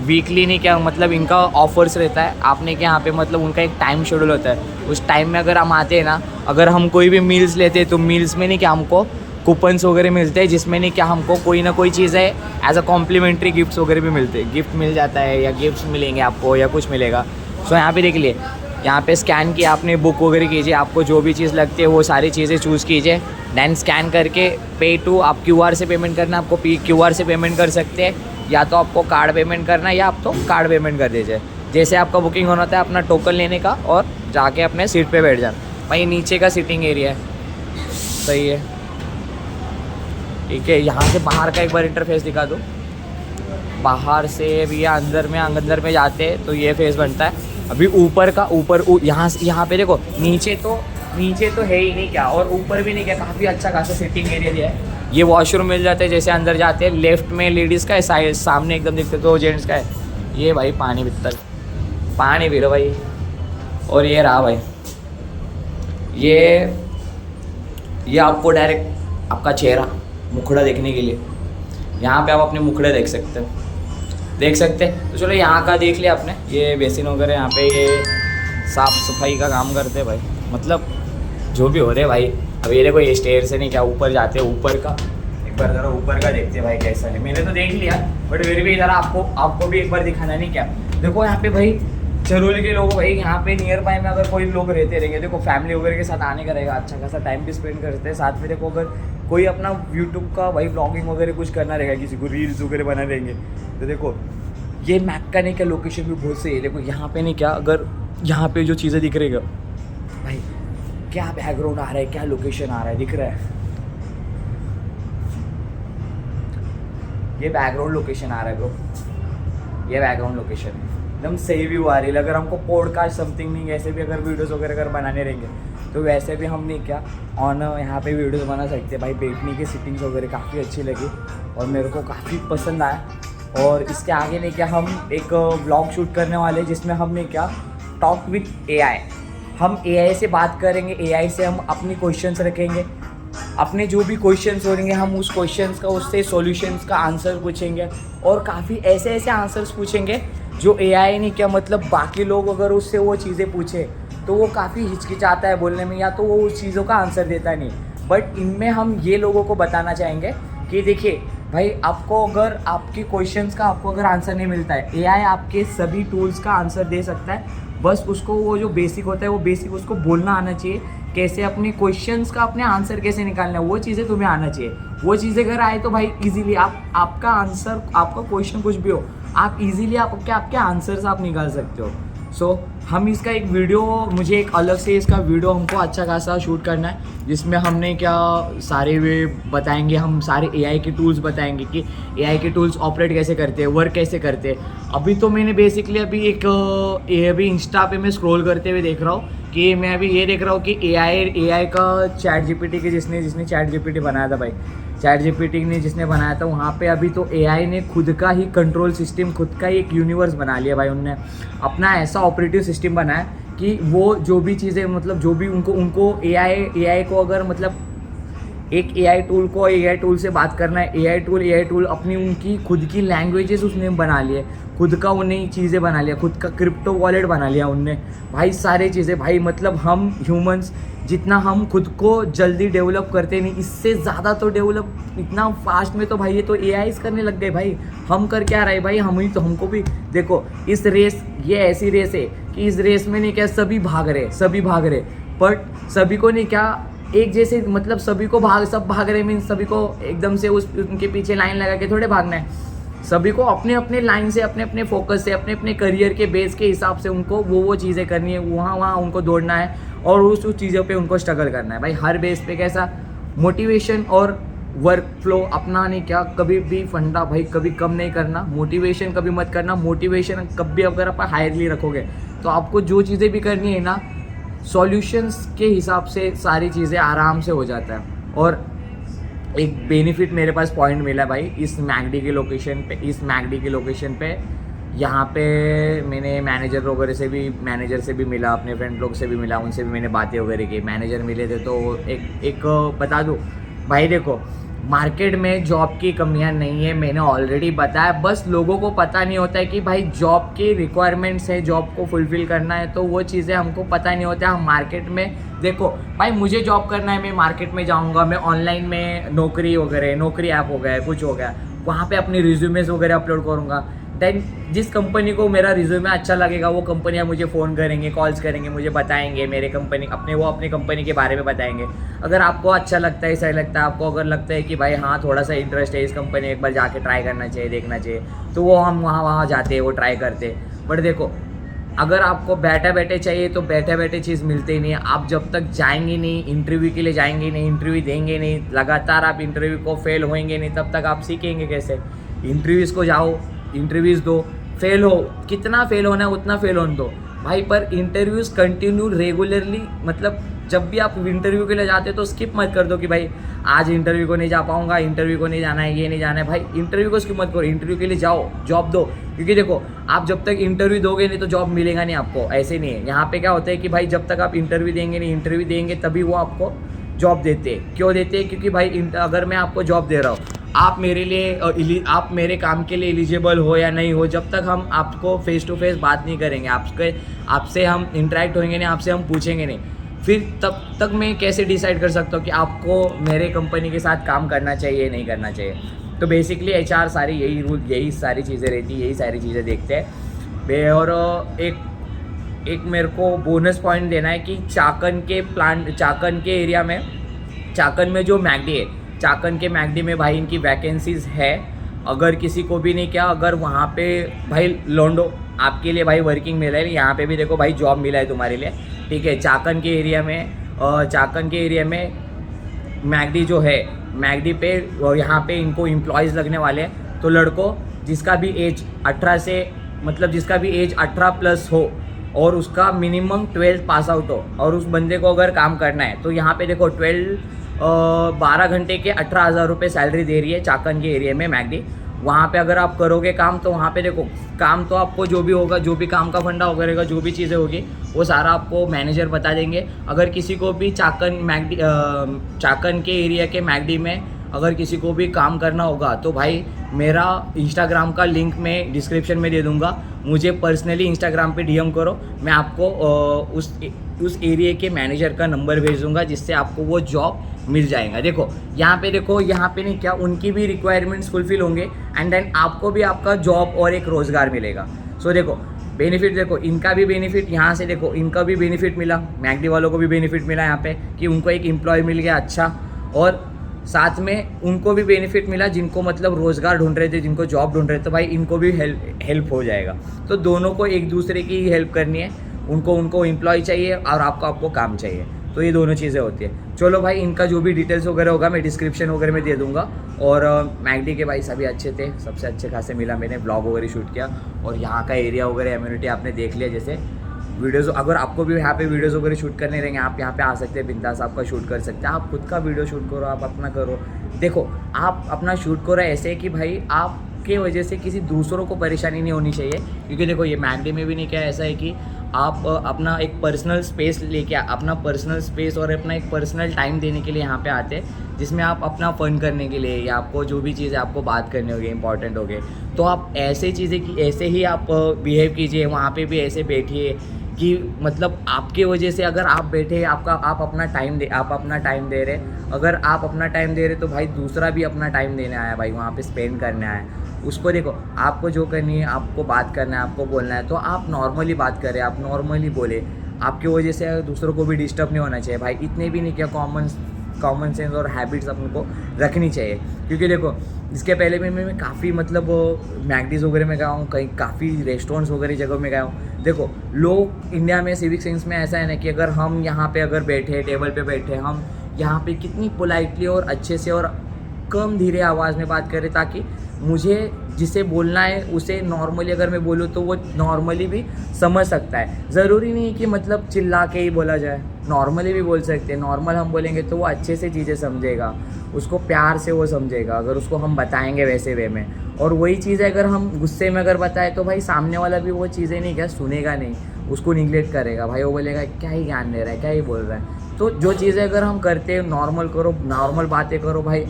वीकली नहीं क्या, मतलब इनका ऑफर्स रहता है। आपने क्या यहाँ पे मतलब उनका एक टाइम शेड्यूल होता है, उस टाइम में अगर हम आते हैं ना, अगर हम कोई भी मील्स लेते हैं तो मील्स में नहीं क्या हमको कूपन्स वगैरह मिलते हैं, जिसमें नहीं क्या हमको कोई ना कोई चीज़ है एज अ कॉम्प्लीमेंट्री गिफ्ट्स वगैरह भी मिलते हैं, गिफ्ट मिल जाता है या गिफ्ट्स मिलेंगे आपको या कुछ मिलेगा। सो यहाँ पे देख लिए, यहाँ पे स्कैन किया आपने, बुक वगैरह कीजिए, आपको जो भी चीज़ लगती है वो सारी चीज़ें चूज़ कीजिए, दैन स्कैन करके पे टू, आप QR से पेमेंट करना, आपको QR से पेमेंट कर सकते हैं, या तो आपको कार्ड पेमेंट करना है या आप तो कार्ड पेमेंट कर दीजिए। जैसे आपका बुकिंग होना था अपना टोकन लेने का और जाके अपने सीट पे बैठ जाना। भाई नीचे का सीटिंग एरिया है, सही है, ठीक है। यहाँ से बाहर का एक बार इंटरफेस दिखा दो, बाहर से भी अंदर में जाते हैं तो ये फेस बनता है। अभी ऊपर का यहाँ पे देखो, नीचे तो है ही नहीं क्या, और ऊपर भी नहीं क्या, काफ़ी अच्छा खासा सिटिंग एरिया दिया है। ये वॉशरूम मिल जाते हैं, जैसे अंदर जाते हैं लेफ्ट में लेडीज़ का है, साइड सामने एकदम दिखते तो जेंट्स का है। ये भाई पानी भीतर पानी पी लो भाई। और ये रहा भाई, ये आपको डायरेक्ट आपका चेहरा मुखड़ा देखने के लिए, यहाँ पे आप अपने मुखड़े देख सकते हैं। तो चलो यहाँ का देख लिया आपने, ये बेसिन वगैरह यहाँ पे ये साफ़ सफाई का काम करते हैं भाई, मतलब जो भी हो रहे भाई अब ये देखो ये स्टेयर से नहीं क्या ऊपर जाते हैं, ऊपर का एक बार ज़रा ऊपर का देखते हैं भाई कैसा है। मैंने तो देख लिया बट फिर भी ज़रा आपको भी एक बार दिखाना नहीं क्या। देखो यहाँ पे भाई चरोली के लोग भाई यहाँ पे नियर बाय में अगर कोई लोग रहते रहेंगे, देखो फैमिली वगैरह के साथ आने का रहेगा, अच्छा खासा टाइम भी स्पेंड करते हैं साथ में। देखो अगर कोई अपना यूट्यूब का भाई ब्लॉगिंग वगैरह कुछ करना रहेगा, किसी को रील्स वगैरह बना रहेंगे, तो देखो ये मैकेनिक का लोकेशन भी बहुत सही है। देखो यहाँ पे नहीं क्या, अगर यहाँ पे जो चीज़ें दिख रही है भाई, क्या बैकग्राउंड आ रहा है, क्या लोकेशन आ रहा है, दिख रहा है ये बैकग्राउंड लोकेशन आ रहा है ब्रो, ये बैकग्राउंड लोकेशन है, एकदम सही व्यू आ रही है। अगर हमको पॉडकास्ट समथिंग नहीं ऐसे भी अगर वीडियोस वगैरह अगर बनाने रहेंगे तो वैसे भी हम नहीं क्या ऑन यहाँ पे वीडियोस बना सकते हैं भाई। बैठने की सिटिंग्स वगैरह काफ़ी अच्छी लगी और मेरे को काफ़ी पसंद आया। और इसके आगे नहीं क्या हम एक व्लॉग शूट करने वाले हैं जिसमें हम नहीं क्या टॉक विथ एआई, हम एआई से बात करेंगे, एआई से हम अपनी क्वेश्चंस रखेंगे, अपने जो भी क्वेश्चंस हो रहेंगे हम उस क्वेश्चंस का उससे सॉल्यूशंस का आंसर पूछेंगे और काफ़ी ऐसे ऐसे आंसर्स पूछेंगे जो एआई नहीं क्या मतलब बाकी लोग अगर उससे वो चीज़ें पूछे तो वो काफ़ी हिचकिचाता है बोलने में या तो वो उस चीज़ों का आंसर देता नहीं। बट इनमें हम ये लोगों को बताना चाहेंगे कि देखिए भाई आपको अगर आपके क्वेश्चंस का आपको अगर आंसर नहीं मिलता है, एआई आपके सभी टूल्स का आंसर दे सकता है, बस उसको वो जो बेसिक होता है वो बेसिक उसको बोलना आना चाहिए, कैसे अपने क्वेश्चंस का अपने आंसर कैसे निकालना है वो चीज़ें तुम्हें आना चाहिए। वो चीज़ें अगर आए तो भाई इजीली आपका आंसर आपका क्वेश्चन कुछ भी हो आप इजीली आपके आंसर्स आप निकाल सकते हो। सो हम इसका एक वीडियो, मुझे एक अलग से इसका वीडियो हमको अच्छा खासा शूट करना है जिसमें हमने क्या सारे वे बताएंगे, हम सारे एआई के टूल्स बताएंगे कि एआई के टूल्स ऑपरेट कैसे करते हैं, वर्क कैसे करते हैं। अभी तो मैंने बेसिकली अभी इंस्टा पे मैं स्क्रॉल करते हुए देख रहा हूँ कि मैं अभी ये देख रहा हूँ कि एआई का चैट जीपीटी के जिसने चैट जीपीटी बनाया था भाई, चैट जीपीटी ने जिसने बनाया था वहाँ पे अभी तो एआई ने खुद का ही कंट्रोल सिस्टम, खुद का ही एक यूनिवर्स बना लिया भाई। उनने अपना ऐसा ऑपरेटिव सिस्टम बनाया कि वो जो भी चीज़ें मतलब जो भी उनको एआई को अगर मतलब एक एआई टूल से बात करना है, एआई टूल अपनी उनकी खुद की लैंग्वेजेस उसने बना लिए, खुद का उन्हें चीज़ें बना लिया, खुद का क्रिप्टो वॉलेट बना लिया उनने भाई। सारी चीज़ें भाई मतलब हम ह्यूमंस जितना हम खुद को जल्दी डेवलप करते नहीं, इससे ज़्यादा तो डेवलप इतना फास्ट में तो भाई ये तो एआई करने लग गए भाई। हम कर क्या रहे भाई, हम ही तो, हमको भी देखो इस रेस, ये ऐसी रेस है कि इस रेस में नहीं क्या सभी भाग रहे बट सभी को नहीं क्या एक जैसे मतलब सभी को सब भाग रहे मीन्स सभी को एकदम से उनके पीछे लाइन लगा के थोड़े भागना है। सभी को अपने अपने लाइन से अपने अपने फोकस से अपने अपने करियर के बेस के हिसाब से उनको वो चीज़ें करनी है, वहाँ उनको दौड़ना है और उस चीज़ों पे उनको स्ट्रगल करना है भाई। हर बेस पे कैसा मोटिवेशन और वर्क फ्लो अपना नहीं क्या कभी भी फंडा भाई कभी कम नहीं करना, मोटिवेशन कभी मत करना। मोटिवेशन कभी अगर आप हायरली रखोगे तो आपको जो चीज़ें भी करनी है ना सॉल्यूशंस के हिसाब से सारी चीज़ें आराम से हो जाता है। और एक बेनिफिट मेरे पास पॉइंट मिला भाई इस मैकडी के लोकेशन पे यहाँ पे मैंने मैनेजर से भी मिला, अपने फ्रेंड लोग से भी मिला, उनसे भी मैंने बातें वगैरह की। मैनेजर मिले थे तो एक बता दूँ भाई, देखो मार्केट में जॉब की कमियां नहीं है, मैंने ऑलरेडी बताया, बस लोगों को पता नहीं होता है कि भाई जॉब की रिक्वायरमेंट्स है, जॉब को फुलफ़िल करना है, तो वो चीज़ें हमको पता नहीं होता। हम मार्केट में देखो भाई मुझे जॉब करना है, मैं मार्केट में जाऊंगा, मैं ऑनलाइन में नौकरी ऐप हो गया, कुछ हो गया, वहाँ पे अपनी रिज्यूमेस वगैरह अपलोड करूँगा। देन जिस कंपनी को मेरा रिज्यूमे अच्छा लगेगा वो कंपनियां मुझे फ़ोन करेंगे, कॉल्स करेंगे, मुझे बताएंगे मेरे कंपनी अपनी कंपनी के बारे में बताएंगे। अगर आपको अच्छा लगता है, सही लगता है, आपको अगर लगता है कि भाई हाँ थोड़ा सा इंटरेस्ट है इस कंपनी में, एक बार जाके ट्राई करना चाहिए, देखना चाहिए, तो वो हम वहाँ जाते हैं, वो ट्राई करते हैं। बट देखो अगर आपको बैठे चाहिए तो बैठे चीज़ मिलती ही नहीं है। आप जब तक जाएंगे नहीं, इंटरव्यू के लिए जाएंगे नहीं, इंटरव्यू देंगे नहीं, लगातार आप इंटरव्यू को फेल होएंगे नहीं, तब तक आप सीखेंगे कैसे। इंटरव्यूज़ को जाओ, इंटरव्यूज़ दो, फेल हो, कितना फेल होना है उतना फेल होने दो भाई, पर इंटरव्यूज़ कंटिन्यू रेगुलरली, मतलब जब भी आप इंटरव्यू के लिए जाते हो तो स्किप मत कर दो कि भाई आज इंटरव्यू को नहीं जा पाऊंगा, इंटरव्यू को नहीं जाना है, ये नहीं जाना है। भाई इंटरव्यू को स्किप मत करो, इंटरव्यू के लिए जाओ, जॉब दो। क्योंकि देखो आप जब तक इंटरव्यू दोगे नहीं तो जॉब मिलेगा नहीं आपको, ऐसे नहीं है। यहाँ पे क्या होता है कि भाई जब तक आप इंटरव्यू देंगे नहीं, इंटरव्यू देंगे तभी वो आपको जॉब देते हैं। क्यों देते हैं? क्योंकि भाई अगर मैं आपको जॉब दे रहा हूँ, आप मेरे काम के लिए एलिजिबल हो या नहीं हो, जब तक हम आपको फेस टू फेस बात नहीं करेंगे, आपसे हम इंटरेक्ट होंगे नहीं, आपसे हम पूछेंगे नहीं, फिर तब तक मैं कैसे डिसाइड कर सकता हूँ कि आपको मेरे कंपनी के साथ काम करना चाहिए नहीं करना चाहिए। तो बेसिकली एचआर सारी यही रूल, यही सारी चीज़ें रहती, यही सारी चीज़ें देखते हैं। और एक मेरे को बोनस पॉइंट देना है कि चाकन के एरिया में, चाकन में जो मैगडी है, चाकन के मैगडी में भाई इनकी वैकेंसीज़ है। अगर किसी को भी नहीं क्या, अगर वहाँ पे भाई लोंडो आपके लिए भाई वर्किंग मिला है, यहाँ पे भी देखो भाई जॉब मिला है तुम्हारे लिए, ठीक है। चाकन के एरिया में मैगडी जो है, मैगडी पे यहाँ पे इनको एम्प्लॉयज़ लगने वाले हैं। तो लड़कों जिसका भी एज 18 से मतलब जिसका भी एज 18+ हो और उसका मिनिमम 12th पास आउट हो और उस बंदे को अगर काम करना है, तो यहाँ पे देखो 12 घंटे के 18,000 रुपये सैलरी दे रही है चाकन के एरिया में मैगडी। वहाँ पे अगर आप करोगे काम, तो वहाँ पे देखो काम तो आपको जो भी होगा, जो भी काम का फंडा वगैरह, जो भी चीज़ें होगी वो सारा आपको मैनेजर बता देंगे। अगर किसी को भी चाकन के एरिया के मैगडी में अगर किसी को भी काम करना होगा, तो भाई मेरा इंस्टाग्राम का लिंक मैं डिस्क्रिप्शन में दे दूँगा। मुझे पर्सनली इंस्टाग्राम पे डीएम करो, मैं आपको उस एरिया के मैनेजर का नंबर भेज दूँगा, जिससे आपको वो जॉब मिल जाएगा। देखो यहाँ पे नहीं क्या, उनकी भी रिक्वायरमेंट्स फुलफिल होंगे एंड देन आपको भी आपका जॉब और एक रोज़गार मिलेगा। सो देखो बेनिफिट, देखो इनका भी बेनिफिट, यहाँ से देखो इनका भी बेनिफिट मिला, मैगडी वालों को भी बेनिफिट मिला यहाँ पे कि उनको एक एम्प्लॉय मिल गया अच्छा, और साथ में उनको भी बेनिफिट मिला जिनको मतलब रोज़गार ढूंढ रहे थे, जिनको जॉब ढूंढ रहे थे, तो भाई इनको भी हेल्प हो जाएगा। तो दोनों को एक दूसरे की हेल्प करनी है, उनको एम्प्लॉय चाहिए और आपको काम चाहिए, तो ये दोनों चीज़ें होती है। चलो भाई इनका जो भी डिटेल्स वगैरह होगा मैं डिस्क्रिप्शन वगैरह में दे दूंगा। और मैगडी के भाई सभी अच्छे थे, सबसे अच्छे खासे मिला, मैंने ब्लॉग वगैरह शूट किया और यहाँ का एरिया वगैरह इम्यूनिटी आपने देख लिया। जैसे वीडियोज़ अगर आपको भी यहाँ पे वीडियोज़ वगैरह शूट करने रहेंगे, आप यहाँ पे आ सकते हैं, बिंदास आपका शूट कर सकते हैं, आप खुद का वीडियो शूट करो, आप अपना करो। देखो आप अपना शूट करो ऐसे कि भाई आपके वजह से किसी दूसरों को परेशानी नहीं होनी चाहिए, क्योंकि देखो ये मैगडी में भी नहीं क्या ऐसा है कि आप अपना एक पर्सनल स्पेस लेके, अपना पर्सनल स्पेस और अपना एक पर्सनल टाइम देने के लिए यहाँ पे आते हैं, जिसमें आप अपना फ़न करने के लिए या आपको जो भी चीज़ें आपको बात करनी होगी, इंपॉर्टेंट हो गए, तो आप ऐसे चीज़ें की ऐसे ही आप बिहेव कीजिए। वहाँ पे भी ऐसे बैठिए कि मतलब आपके वजह से अगर आप बैठे, आप अपना टाइम दे रहे, अगर आप अपना टाइम दे रहे तो भाई दूसरा भी अपना टाइम देने आया भाई, वहाँ पे स्पेंड करने आया। उसको देखो आपको जो करनी है, आपको बात करना है, आपको बोलना है, तो आप नॉर्मली बात करें, आप नॉर्मली बोले, आपकी वजह से दूसरों को भी डिस्टर्ब नहीं होना चाहिए भाई। इतने भी नहीं क्या, कॉमन सेंस और हैबिट्स अपन को रखनी चाहिए। क्योंकि देखो इसके पहले भी मैं काफ़ी मतलब मैगडीज़ वगैरह में गया हूँ, कहीं काफ़ी रेस्टोरेंट्स वगैरह जगह में गया हूँ। देखो लोग इंडिया में सिविक सेंस में ऐसा है ना कि अगर हम यहाँ पे अगर बैठे, टेबल पे बैठे, हम यहाँ पे कितनी पोलाइटली और अच्छे से और कम धीरे आवाज़ में बात करें, ताकि मुझे जिसे बोलना है उसे नॉर्मली अगर मैं बोलूँ तो वो नॉर्मली भी समझ सकता है। ज़रूरी नहीं कि मतलब चिल्ला के ही बोला जाए, नॉर्मली भी बोल सकते हैं। नॉर्मल हम बोलेंगे तो वो अच्छे से चीज़ें समझेगा, उसको प्यार से वो समझेगा, अगर उसको हम बताएंगे वैसे वे में। और वही चीज़ अगर हम गुस्से में अगर बताएं तो भाई सामने वाला भी वो चीज़ें नहीं क्या सुनेगा, नहीं उसको निगलेक्ट करेगा भाई, वो बोलेगा क्या ही ज्ञान दे रहा है, क्या ही बोल रहा है। तो जो चीज़ें अगर हम करते हैं, नॉर्मल करो, नॉर्मल बातें करो भाई,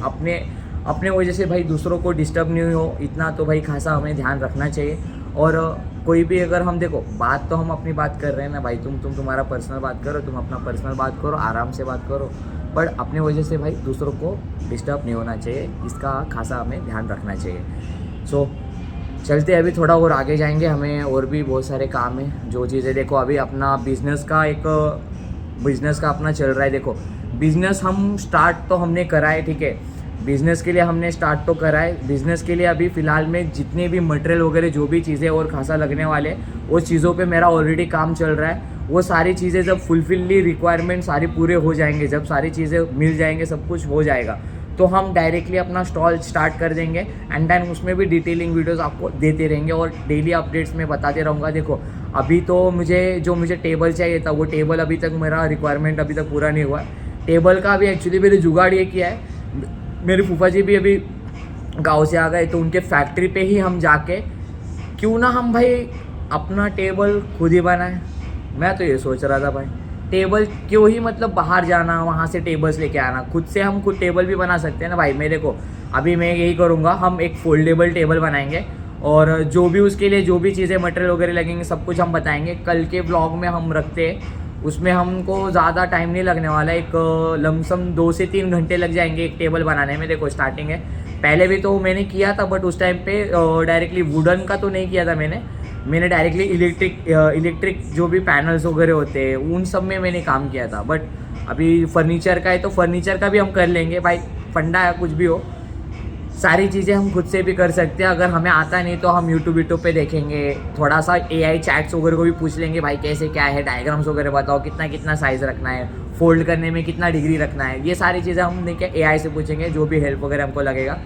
अपने वजह से भाई दूसरों को डिस्टर्ब नहीं हो, इतना तो भाई खासा हमें ध्यान रखना चाहिए। और कोई भी अगर हम देखो बात तो हम अपनी बात कर रहे हैं ना भाई, तुम तुम्हारा पर्सनल बात करो, तुम अपना पर्सनल बात करो, आराम से बात करो, पर अपने वजह से भाई दूसरों को डिस्टर्ब नहीं होना चाहिए, इसका खासा हमें ध्यान रखना चाहिए। सो चलते अभी थोड़ा और आगे जाएंगे, हमें और भी बहुत सारे काम है। जो चीज़ें देखो अभी अपना बिज़नेस का अपना चल रहा है। देखो बिज़नेस हम स्टार्ट तो हमने करा है, ठीक है, बिज़नेस के लिए हमने स्टार्ट तो करा है। बिज़नेस के लिए अभी फ़िलहाल में जितने भी मटेरियल वगैरह जो भी चीज़ें और खासा लगने वाले, वो चीज़ों पे मेरा ऑलरेडी काम चल रहा है। वो सारी चीज़ें जब फुलफिली रिक्वायरमेंट सारी पूरे हो जाएंगे, जब सारी चीज़ें मिल जाएंगे, सब कुछ हो जाएगा, तो हम डायरेक्टली अपना स्टॉल स्टार्ट कर देंगे एंड देन उसमें भी डिटेलिंग वीडियोस आपको देते रहेंगे और डेली अपडेट्स में बताते रहूँगा। देखो अभी तो मुझे टेबल चाहिए था, वो टेबल अभी तक मेरा रिक्वायरमेंट अभी तक पूरा नहीं हुआ है। टेबल का अभी एक्चुअली मैंने जुगाड़ ये किया है, मेरे फूफा जी भी अभी गांव से आ गए, तो उनके फैक्ट्री पे ही हम जाके क्यों ना हम भाई अपना टेबल खुद ही बनाएं। मैं तो ये सोच रहा था भाई, टेबल क्यों ही मतलब बाहर जाना, वहाँ से टेबल्स लेके आना, खुद से हम खुद टेबल भी बना सकते हैं ना भाई। मेरे को अभी मैं यही करूँगा, हम एक फोल्डेबल टेबल बनाएंगे और जो भी उसके लिए जो भी चीज़ें मटेरियल वगैरह लगेंगे सब कुछ हम बताएंगे। कल के ब्लॉग में हम रखते हैं उसमें हमको ज़्यादा टाइम नहीं लगने वाला है, एक लमसम 2 से 3 घंटे लग जाएंगे एक टेबल बनाने में। देखो स्टार्टिंग है, पहले भी तो मैंने किया था बट उस टाइम पे डायरेक्टली वुडन का तो नहीं किया था मैंने डायरेक्टली इलेक्ट्रिक जो भी पैनल्स वगैरह होते हैं उन सब में मैंने काम किया था। बट अभी फर्नीचर का है तो फर्नीचर का भी हम कर लेंगे भाई, फंडा है कुछ भी हो, सारी चीज़ें हम खुद से भी कर सकते हैं। अगर हमें आता नहीं तो हम यूट्यूब पे देखेंगे, थोड़ा सा AI चैट्स वगैरह को भी पूछ लेंगे, भाई कैसे क्या है, डायग्राम्स वगैरह बताओ, कितना कितना साइज़ रखना है, फोल्ड करने में कितना डिग्री रखना है, ये सारी चीज़ें हम देखिए AI से पूछेंगे, जो भी हेल्प वगैरह हमको लगेगा।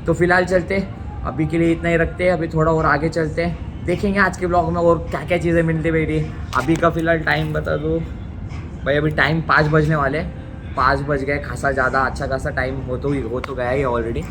तो फिलहाल चलते, अभी के लिए इतना ही रखते हैं, अभी थोड़ा और आगे चलते हैं, देखेंगे आज के ब्लॉग में और क्या क्या चीज़ें मिलती बैठी। अभी का फ़िलहाल टाइम बता दो भाई, अभी टाइम 5 बजने वाले, 5 बज गए, खासा ज़्यादा अच्छा खासा टाइम हो तो गया ही ऑलरेडी।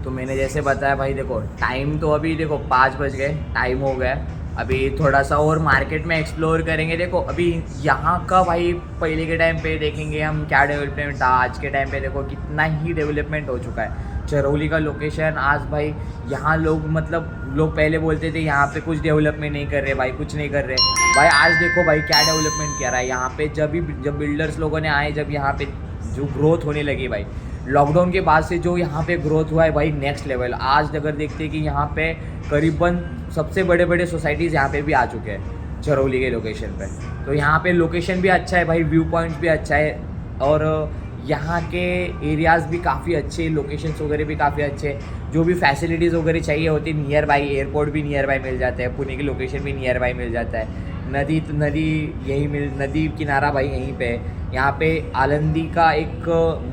तो मैंने जैसे बताया भाई, देखो टाइम तो अभी देखो 5 बज गए, टाइम हो गया, अभी थोड़ा सा और मार्केट में एक्सप्लोर करेंगे। देखो अभी यहाँ का भाई पहले के टाइम पे देखेंगे हम क्या डेवलपमेंट था, आज के टाइम पे देखो कितना ही डेवलपमेंट हो चुका है। चरौली का लोकेशन आज भाई, यहाँ लोग पहले बोलते थे यहाँ पे कुछ डेवलपमेंट नहीं कर रहे भाई, कुछ नहीं कर रहे भाई, आज देखो भाई क्या डेवलपमेंट किया रहा है यहाँ पे। जब बिल्डर्स लोगों ने आए, जब यहाँ पे जो ग्रोथ होने लगी भाई, लॉकडाउन के बाद से जो यहाँ पे ग्रोथ हुआ है भाई नेक्स्ट लेवल। आज अगर देखते हैं कि यहाँ पे करीबन सबसे बड़े सोसाइटीज़ यहाँ पे भी आ चुके हैं चरौली के लोकेशन पे। तो यहाँ पे लोकेशन भी अच्छा है भाई, व्यू पॉइंट्स भी अच्छा है, और यहाँ के एरियाज़ भी काफ़ी अच्छे, लोकेशंस वगैरह भी काफ़ी अच्छे, जो भी फैसिलिटीज़ वगैरह चाहिए होती है नियर बाई, एयरपोर्ट भी नियर बाई मिल जाता है, पुणे की लोकेशन भी नियर बाई मिल जाता है, नदी किनारा भाई यहीं पे है। यहाँ पे आलंदी का एक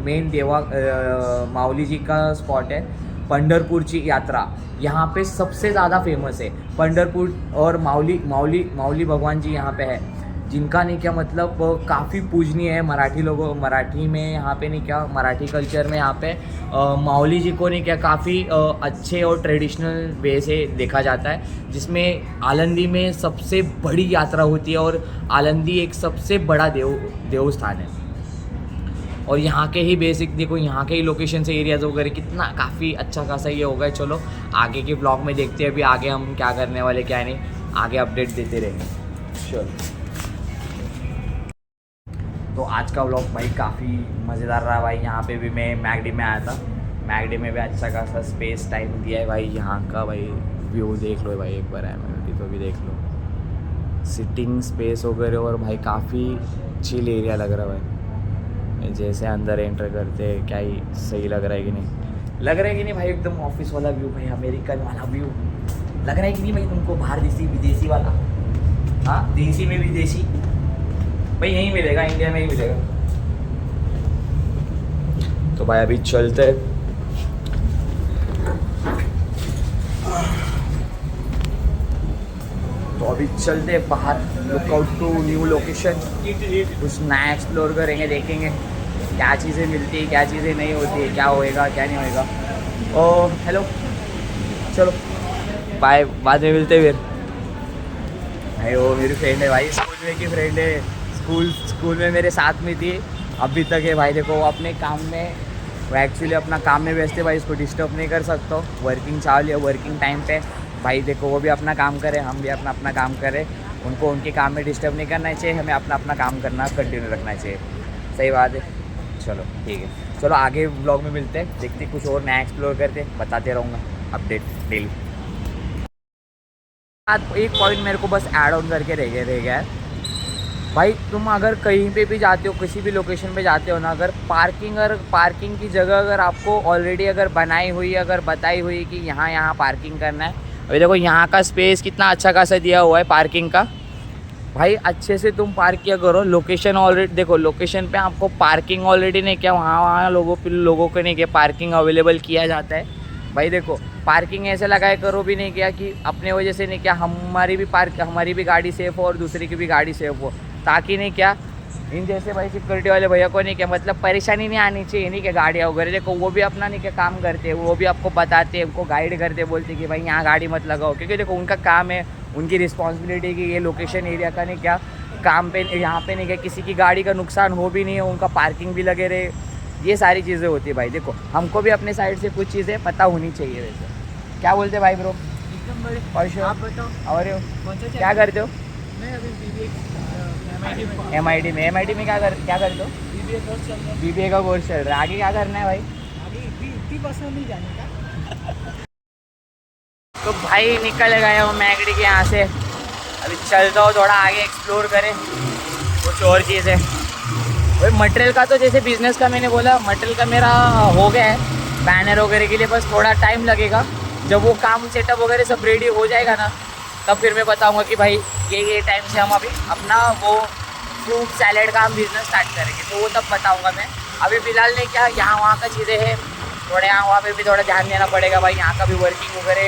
मेन माऊली जी का स्पॉट है, पंढरपूरची यात्रा यहाँ पे सबसे ज़्यादा फेमस है। पंढरपुर और माऊली भगवान जी यहाँ पे है, जिनका नहीं क्या मतलब काफ़ी पूजनीय है मराठी में यहाँ पे नहीं क्या, मराठी कल्चर में यहाँ पे माऊली जी को नहीं क्या काफ़ी अच्छे और ट्रेडिशनल वे से देखा जाता है, जिसमें आलंदी में सबसे बड़ी यात्रा होती है और आलंदी एक सबसे बड़ा देवस्थान है। और यहाँ के ही बेसिक देखो, यहाँ के ही लोकेशन से एरियाज़ वगैरह कितना काफ़ी अच्छा खासा ये होगा। चलो आगे के ब्लॉग में देखते हैं अभी आगे हम क्या करने वाले क्या नहीं, आगे अपडेट देते रहेंगे। चलो तो आज का व्लॉग भाई काफ़ी मज़ेदार रहा भाई। यहाँ पे भी मैं मैगडी में आया था, मैगडी में भी अच्छा खासा स्पेस टाइम दिया है भाई। यहाँ का भाई व्यू देख लो भाई, एक बार एमिनिटी तो भी देख लो, सिटिंग स्पेस वगैरह, और भाई काफ़ी चिल एरिया लग रहा है भाई। जैसे अंदर एंटर करते क्या ही सही लग रहा है कि नहीं, लग रहा है कि नहीं भाई, एकदम ऑफिस वाला व्यू भाई, अमेरिकन वाला व्यू लग रहा है कि नहीं भाई तुमको, बाहर देसी विदेशी वाला। हाँ देसी में विदेशी भाई यहीं मिलेगा, इंडिया में ही मिलेगा। तो भाई अभी चलते हैं, बाहर, look out to new location, कुछ नया एक्सप्लोर करेंगे, देखेंगे क्या चीज़ें मिलती है, क्या चीज़ें नहीं होती है, क्या होएगा क्या नहीं होएगा। ओ हेलो, चलो बाय, बाद में मिलते फिर। भाई वो मेरी फ्रेंड है भाई, स्कूल में की फ्रेंड है, स्कूल में मेरे साथ में थी, अभी तक है भाई। देखो वो अपने काम में, वो एक्चुअली अपना काम में व्यस्त है भाई, इसको डिस्टर्ब नहीं कर सकता, वर्किंग चाल या वर्किंग टाइम पे भाई। देखो वो भी अपना काम करे, हम भी अपना काम करें, उनको उनके काम में डिस्टर्ब नहीं करना चाहिए, हमें अपना काम करना कंटिन्यू रखना चाहिए। सही बात है। चलो ठीक है, चलो आगे व्लॉग में मिलते हैं, देखते कुछ और नया एक्सप्लोर करते, बताते रहूँगा अपडेट डेली। एक पॉइंट मेरे को बस ऐड ऑन करके रह गया है भाई, तुम अगर कहीं पे भी जाते हो, किसी भी लोकेशन पे जाते हो ना, अगर पार्किंग की जगह अगर आपको ऑलरेडी अगर बनाई हुई, अगर बताई हुई कि यहाँ पार्किंग करना है, अभी देखो यहाँ का स्पेस कितना अच्छा खासा दिया हुआ है पार्किंग का भाई, अच्छे से तुम पार्क किया करो। लोकेशन ऑलरेडी देखो, लोकेशन पे आपको पार्किंग ऑलरेडी नहीं किया, वहाँ लोगों को नहीं किया, पार्किंग अवेलेबल किया जाता है भाई। देखो पार्किंग ऐसे लगाया करो भी नहीं किया कि अपने वजह से नहीं किया, हमारी भी गाड़ी सेफ़ हो और दूसरी की भी गाड़ी सेफ़ हो, ताकि नहीं क्या इन जैसे भाई सिक्योरिटी वाले भैया को नहीं क्या मतलब परेशानी नहीं आनी चाहिए, नहीं क्या गाड़ियाँ वगैरह। देखो वो भी अपना नहीं क्या काम करते हैं, वो भी आपको बताते हैं, उनको गाइड करते, बोलते कि भाई यहाँ गाड़ी मत लगाओ, क्योंकि देखो उनका काम है, उनकी रिस्पॉन्सिबिलिटी कि ये लोकेशन एरिया का नहीं क्या काम पे, यहाँ पे नहीं क्या किसी की गाड़ी का नुकसान हो भी नहीं है, उनका पार्किंग भी लगे रहे, ये सारी चीज़ें होती है भाई। देखो हमको भी अपने साइड से कुछ चीज़ें पता होनी चाहिए। वैसे क्या बोलते भाई ब्रो? एकदम बढ़िया। और आप बताओ और कौन सा क्या करते हो? मैं अभी BBA MIT में क्या करते हो? BBA कोर्स चल रहा है। BBA का कोर्स चल रहा है, आगे क्या करना है भाई? आगे इतनी पर्सनल नहीं जाने का। तो भाई निकल गए हो मैगडी के यहाँ से, अभी चलता हूँ थोड़ा आगे एक्सप्लोर करें कुछ और चीज़ें। भाई मटेरियल का तो जैसे बिज़नेस का मैंने बोला, मटेरियल का मेरा हो गया है बैनर वगैरह के लिए, बस थोड़ा टाइम लगेगा। जब वो काम सेटअप वगैरह सब रेडी हो जाएगा ना, तब फिर मैं बताऊंगा कि भाई ये टाइम से हम अभी अपना वो फ्रूट सैलेड का हम बिज़नेस स्टार्ट करेंगे, तो वो तब बताऊंगा मैं। अभी फ़िलहाल नहीं, क्या यहाँ वहाँ का चीज़ें हैं, थोड़े यहाँ वहाँ पे भी थोड़ा ध्यान देना पड़ेगा भाई, यहाँ का भी वर्किंग वगैरह।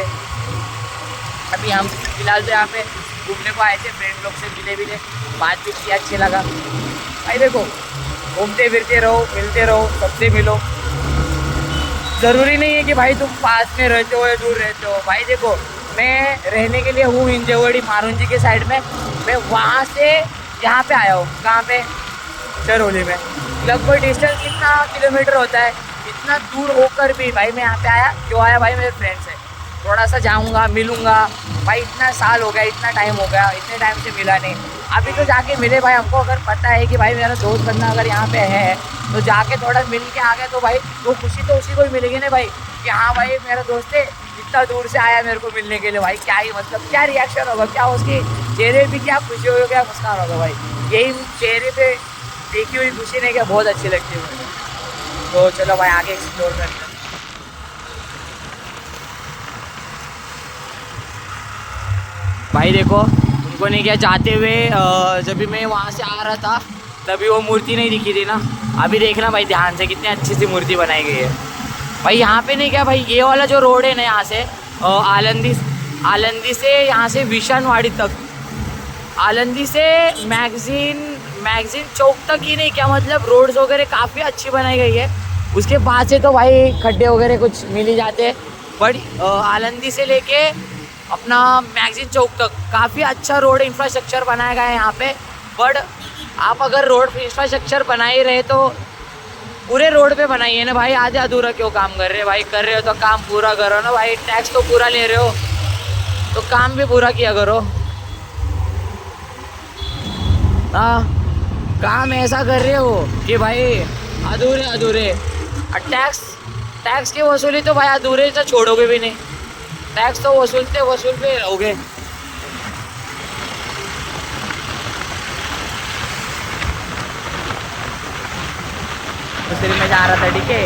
अभी हम फिलहाल तो यहाँ पे घूमने को आए थे, फ्रेंड लोग से मिले, बात भी किया, अच्छे लगा भाई। देखो घूमते फिरते रहो, मिलते रहो, सबसे मिलो। ज़रूरी नहीं है कि भाई तुम पास में रहते हो या दूर रहते हो। भाई देखो मैं रहने के लिए हूँ हिंजवड़ी मारुंजी के साइड में, मैं वहाँ से यहाँ पे आया हूँ। कहाँ पे? चरौली में। लगभग डिस्टेंस कितना किलोमीटर होता है, इतना दूर होकर भी भाई मैं यहाँ पे आया। क्यों आया भाई? मेरे फ्रेंड से थोड़ा सा जाऊँगा, मिलूँगा भाई। इतना साल हो गया, इतना टाइम हो गया, इतने टाइम से मिला नहीं, अभी तो जाके मिले भाई। हमको अगर पता है कि भाई मेरा दोस्त बंदा अगर यहाँ पे है, तो जाके थोड़ा मिल के आ गए तो भाई वो खुशी तो उसी को ही मिलेगी ना भाई, कि हाँ भाई मेरा दोस्त है, इतना दूर से आया मेरे को मिलने के लिए। भाई क्या ही मतलब, क्या रिएक्शन होगा, क्या उसकी चेहरे भी क्या खुशी होगी, क्या मुस्कान होगा भाई। यही चेहरे पे देखी हुई खुशी नहीं क्या बहुत अच्छी लगती है मुझे। तो चलो भाई आगे एक्सप्लोर करते हैं। भाई देखो उनको नहीं क्या जाते हुए, जब भी मैं वहाँ से आ रहा था तभी वो मूर्ति नहीं दिखी थी ना। अभी देखना भाई ध्यान से, कितनी अच्छी सी मूर्ति बनाई गई है भाई। यहाँ पे नहीं क्या भाई, ये वाला जो रोड है ना, यहाँ से आलंदी से यहाँ से विशानवाड़ी तक, आलंदी से मैगजीन चौक तक ही नहीं क्या, मतलब रोड्स वगैरह काफ़ी अच्छी बनाई गई है। उसके बाद से तो भाई खड्डे वगैरह कुछ मिल ही जाते हैं, बट आलंदी से लेके अपना मैगजीन चौक तक काफ़ी अच्छा रोड इंफ्रास्ट्रक्चर बनाया गया है यहाँ पे। बट आप अगर रोड इंफ्रास्ट्रक्चर बना ही रहे तो पूरे रोड पे बनाइए ना भाई, आधे अधूरा क्यों काम कर रहे हो भाई? कर रहे हो तो काम पूरा करो ना भाई, टैक्स तो पूरा ले रहे हो तो काम भी पूरा किया करो। हाँ, काम ऐसा कर रहे हो कि भाई अधूरे टैक्स की वसूली तो भाई अधूरे से छोड़ोगे भी नहीं, टैक्स तो वसूलते रहोगे। दूसरी में जा रहा था, ठीक है,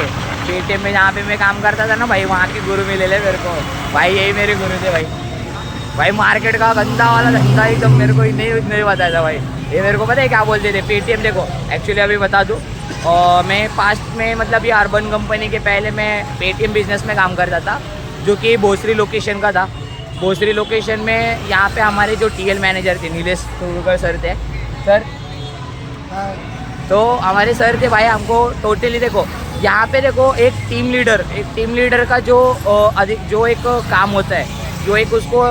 पेटीएम में जहाँ पे मैं काम करता था ना भाई, वहाँ के गुरु मिले ले मेरे को भाई, यही मेरे गुरु थे भाई। मार्केट का गंदा वाला धंधा एकदम मेरे को नहीं बताया था भाई। ये मेरे को पता है क्या बोलते थे, पेटीएम। देखो एक्चुअली अभी बता दूँ, और मैं पास्ट में मतलब ये अर्बन कंपनी के पहले मैं पेटीएम बिजनेस में काम करता था, जो कि भोसरी लोकेशन का था। भोसरी लोकेशन में यहाँ पे हमारे जो टीएल मैनेजर थे नीलेश तुरकर सर थे सर, तो हमारे सर थे भाई। हमको टोटली देखो यहाँ पे देखो एक टीम लीडर का जो एक काम होता है, जो एक उसको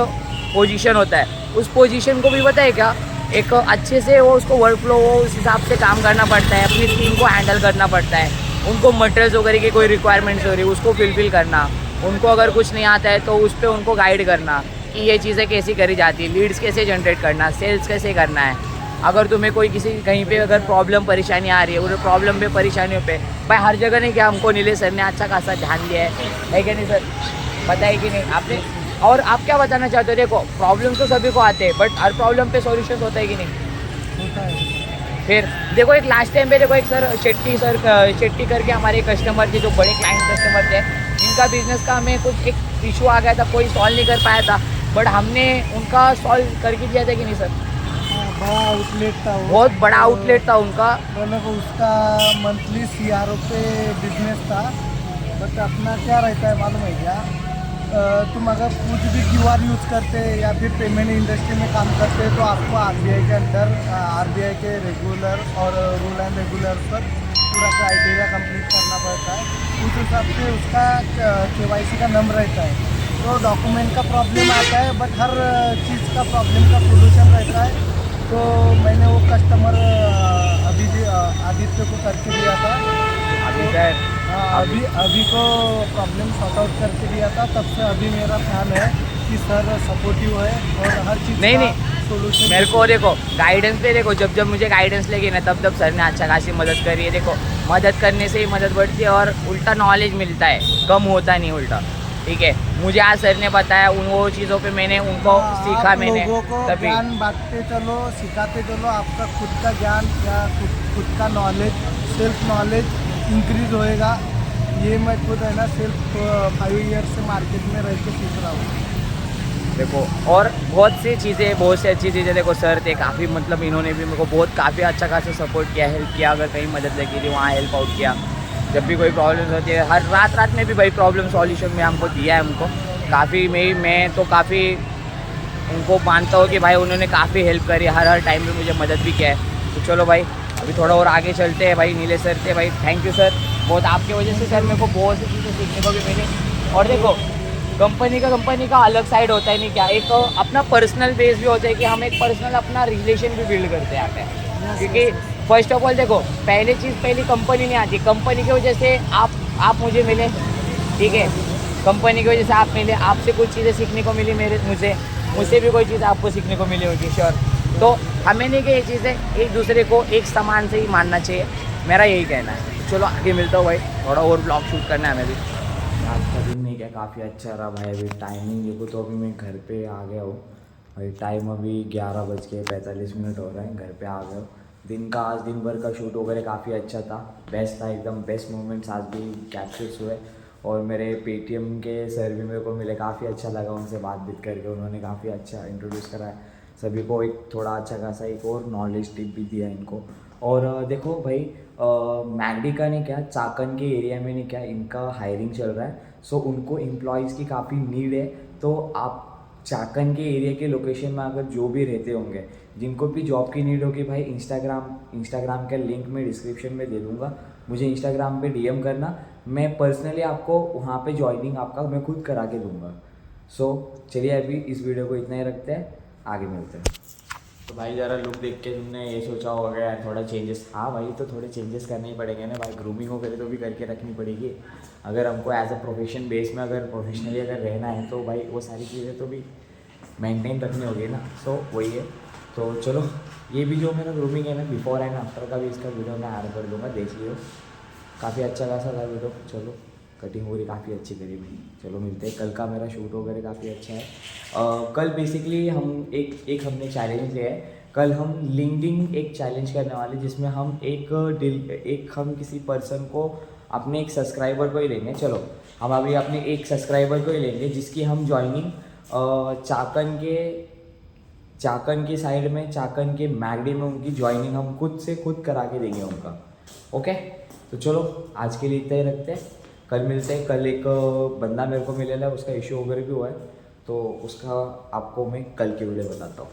पोजीशन होता है, उस पोजीशन को भी पता है क्या, एक अच्छे से वो उसको वर्क फ्लो वो उस हिसाब से काम करना पड़ता है, अपनी टीम को हैंडल करना पड़ता है। उनको मटेरियल्स वगैरह की कोई रिक्वायरमेंट्स हो रही है उसको फिल करना, उनको अगर कुछ नहीं आता है तो उस पर उनको गाइड करना कि ये चीज़ें कैसी करी जाती है, लीड्स कैसे जनरेट करना, सेल्स कैसे करना है। अगर तुम्हें कोई कहीं पे अगर प्रॉब्लम परेशानी आ रही है, उन प्रॉब्लम पे परेशानियों पे भाई हर जगह नहीं क्या हमको नीलेश सर ने अच्छा खासा ध्यान दिया है कि नहीं सर? पता है कि नहीं आपने? और आप क्या बताना चाहते हो? देखो प्रॉब्लम तो सभी को आते हैं, बट हर प्रॉब्लम पे सॉल्यूशन होता है कि नहीं होता है। फिर देखो एक लास्ट टाइम पे देखो एक सर शेट्टी करके हमारे कस्टमर थे, जो बड़े क्लाइंट कस्टमर थे, जिनका बिजनेस का हमें कुछ एक इशू आ गया था, कोई सॉल्व नहीं कर पाया था, बट हमने उनका सॉल्व करके दिया था कि नहीं सर? बड़ा आउटलेट था वो, बहुत बड़ा आउटलेट था उनका। दोनों को उसका मंथली CRO पे बिजनेस था। बट अपना क्या रहता है मालूम है क्या, तुम अगर कुछ भी QR यूज़ करते या फिर पेमेंट इंडस्ट्री में काम करते तो आपको RBI के अंदर RBI के रेगुलर और रूल एंड रेगुलर पर पूरा क्राइटेरिया कंप्लीट करना पड़ता है। उस हिसाब से उसका KYC का नंबर रहता है, तो डॉक्यूमेंट का प्रॉब्लम आता है, बट हर चीज़ का प्रॉब्लम का सोल्यूशन रहता है। तो मैंने वो कस्टमर आदित्य को करके दिया था, अभी को प्रॉब्लम सॉर्ट आउट करके दिया था। तब से अभी मेरा ख्याल है कि सर सपोर्टिव है और हर चीज़ नहीं सोल्यूशन। मेरे को देखो गाइडेंस पे देखो, जब जब मुझे गाइडेंस लगी ना तब तब सर ने अच्छा खासी मदद करी है। देखो मदद करने से ही मदद बढ़ती है और उल्टा नॉलेज मिलता है, कम होता नहीं उल्टा। ठीक है, मुझे आज सर ने बताया उन वो चीज़ों पे मैंने उनको सीखा, आप मैंने लोगों को तभी ज्ञान बांटते चलो, सिखाते चलो, आपका खुद का ज्ञान या खुद का नॉलेज, सेल्फ नॉलेज इंक्रीज होएगा। ये मैं खुद है ना सिर्फ 5 ईयर से मार्केट में रह के सीख रहा हूँ। देखो और बहुत सी चीज़ें, बहुत सी अच्छी चीज़ें देखो सर थे काफ़ी, मतलब इन्होंने भी मेरे को बहुत काफ़ी अच्छा खासा सपोर्ट किया, हेल्प किया। अगर कहीं मदद लगी थी वहाँ हेल्प आउट किया। जब भी कोई प्रॉब्लम होती है, हर रात में भी भाई प्रॉब्लम सॉल्यूशन में हमको दिया है हमको काफ़ी। मैं तो काफ़ी उनको मानता हूँ कि भाई उन्होंने काफ़ी हेल्प करी, हर टाइम में मुझे मदद भी किया है। तो चलो भाई अभी थोड़ा और आगे चलते हैं भाई। नीले सर थे भाई, थैंक यू सर, बहुत आपकी वजह से सर मेरे को बहुत सी चीज़ें सीखने को भी मिली। और देखो कंपनी का अलग साइड होता है नहीं क्या, एक अपना पर्सनल बेस भी होता है कि हम एक पर्सनल अपना रिलेशन भी बिल्ड करते हैं यहाँ पे। क्योंकि फर्स्ट ऑफ ऑल देखो पहली कंपनी नहीं आती, कंपनी की वजह से आप मुझे मिले, ठीक है, कंपनी की वजह से आप मिले, आपसे कुछ चीज़ें सीखने को मिली, मुझसे भी कोई चीज़ आपको सीखने को मिली होगी श्योर। तो हमें नहीं कि ये चीज़ें एक दूसरे को एक समान से ही मानना चाहिए, मेरा यही कहना है। चलो आगे मिलता हूँ भाई, थोड़ा और ब्लॉग शूट करना है हमें भी। आज का दिन नहीं क्या काफ़ी अच्छा रहा भाई। अभी टाइमिंग देखो तो अभी मैं घर पे आ गया हूँ भाई। टाइम अभी 11:45 हो रहा है, घर पे आ गया हूँ। आज दिन भर का शूट वगैरह काफ़ी अच्छा था, बेस्ट था एकदम, बेस्ट मोमेंट्स आज भी कैप्चर्स हुए। और मेरे पेटीएम के सर भी मेरे को मिले, काफ़ी अच्छा लगा उनसे बात करके, उन्होंने काफ़ी अच्छा इंट्रोड्यूस कराया सभी को, एक थोड़ा अच्छा खासा एक और नॉलेज टिप भी दिया इनको। और देखो भाई मैगडी का नहीं क्या, चाकन के एरिया में नहीं क्या इनका हायरिंग चल रहा है। सो उनको एम्प्लॉयज़ की काफ़ी नीड है। तो आप चाकन के एरिया के लोकेशन में अगर जो भी रहते होंगे, जिनको भी जॉब की नीड होगी भाई, इंस्टाग्राम का लिंक मैं डिस्क्रिप्शन में दे दूँगा, मुझे इंस्टाग्राम पे डीएम करना, मैं पर्सनली आपको वहाँ पे ज्वाइनिंग आपका मैं खुद करा के दूँगा। सो चलिए अभी इस वीडियो को इतना ही रखते हैं, आगे मिलते हैं। तो भाई ज़रा लुक देख के तुमने ये सोचा होगा यार थोड़ा चेंजेस, हाँ भाई तो थोड़े चेंजेस करने ही पड़ेंगे ना भाई, ग्रूमिंग वगैरह तो भी करके रखनी पड़ेगी। अगर हमको एज अ प्रोफेशन बेस में अगर प्रोफेशनली अगर रहना है तो भाई वो सारी चीज़ें तो भी मेंटेन रखनी होगी ना। सो वही है। तो चलो ये भी जो मेरा ग्रूमिंग है ना बिफोर एंड आफ्टर का भी इसका वीडियो मैं ऐड कर दूँगा, देख लियो, काफ़ी अच्छा खासा था वीडियो। चलो कटिंग वगैरह काफ़ी अच्छी करी भाई। चलो मिलते हैं, कल का मेरा शूट वगैरह काफ़ी अच्छा है। कल बेसिकली हम एक हमने चैलेंज लिया है, कल हम लिंक्डइन एक चैलेंज करने वाले, जिसमें हम हम किसी पर्सन को, अपने एक सब्सक्राइबर को ही लेंगे। चलो हम अभी अपने एक सब्सक्राइबर को ही लेंगे जिसकी हम ज्वाइनिंग चाकन के साइड में, चाकन के मैगडी में उनकी ज्वाइनिंग हम खुद करा के देंगे उनका। ओके तो चलो आज के लिए इतना ही रखते हैं, कल मिलते हैं। कल एक बंदा मेरे को मिलेगा, उसका इशू वगैरह भी हुआ है, तो उसका आपको मैं कल की वीडियो बताता हूँ।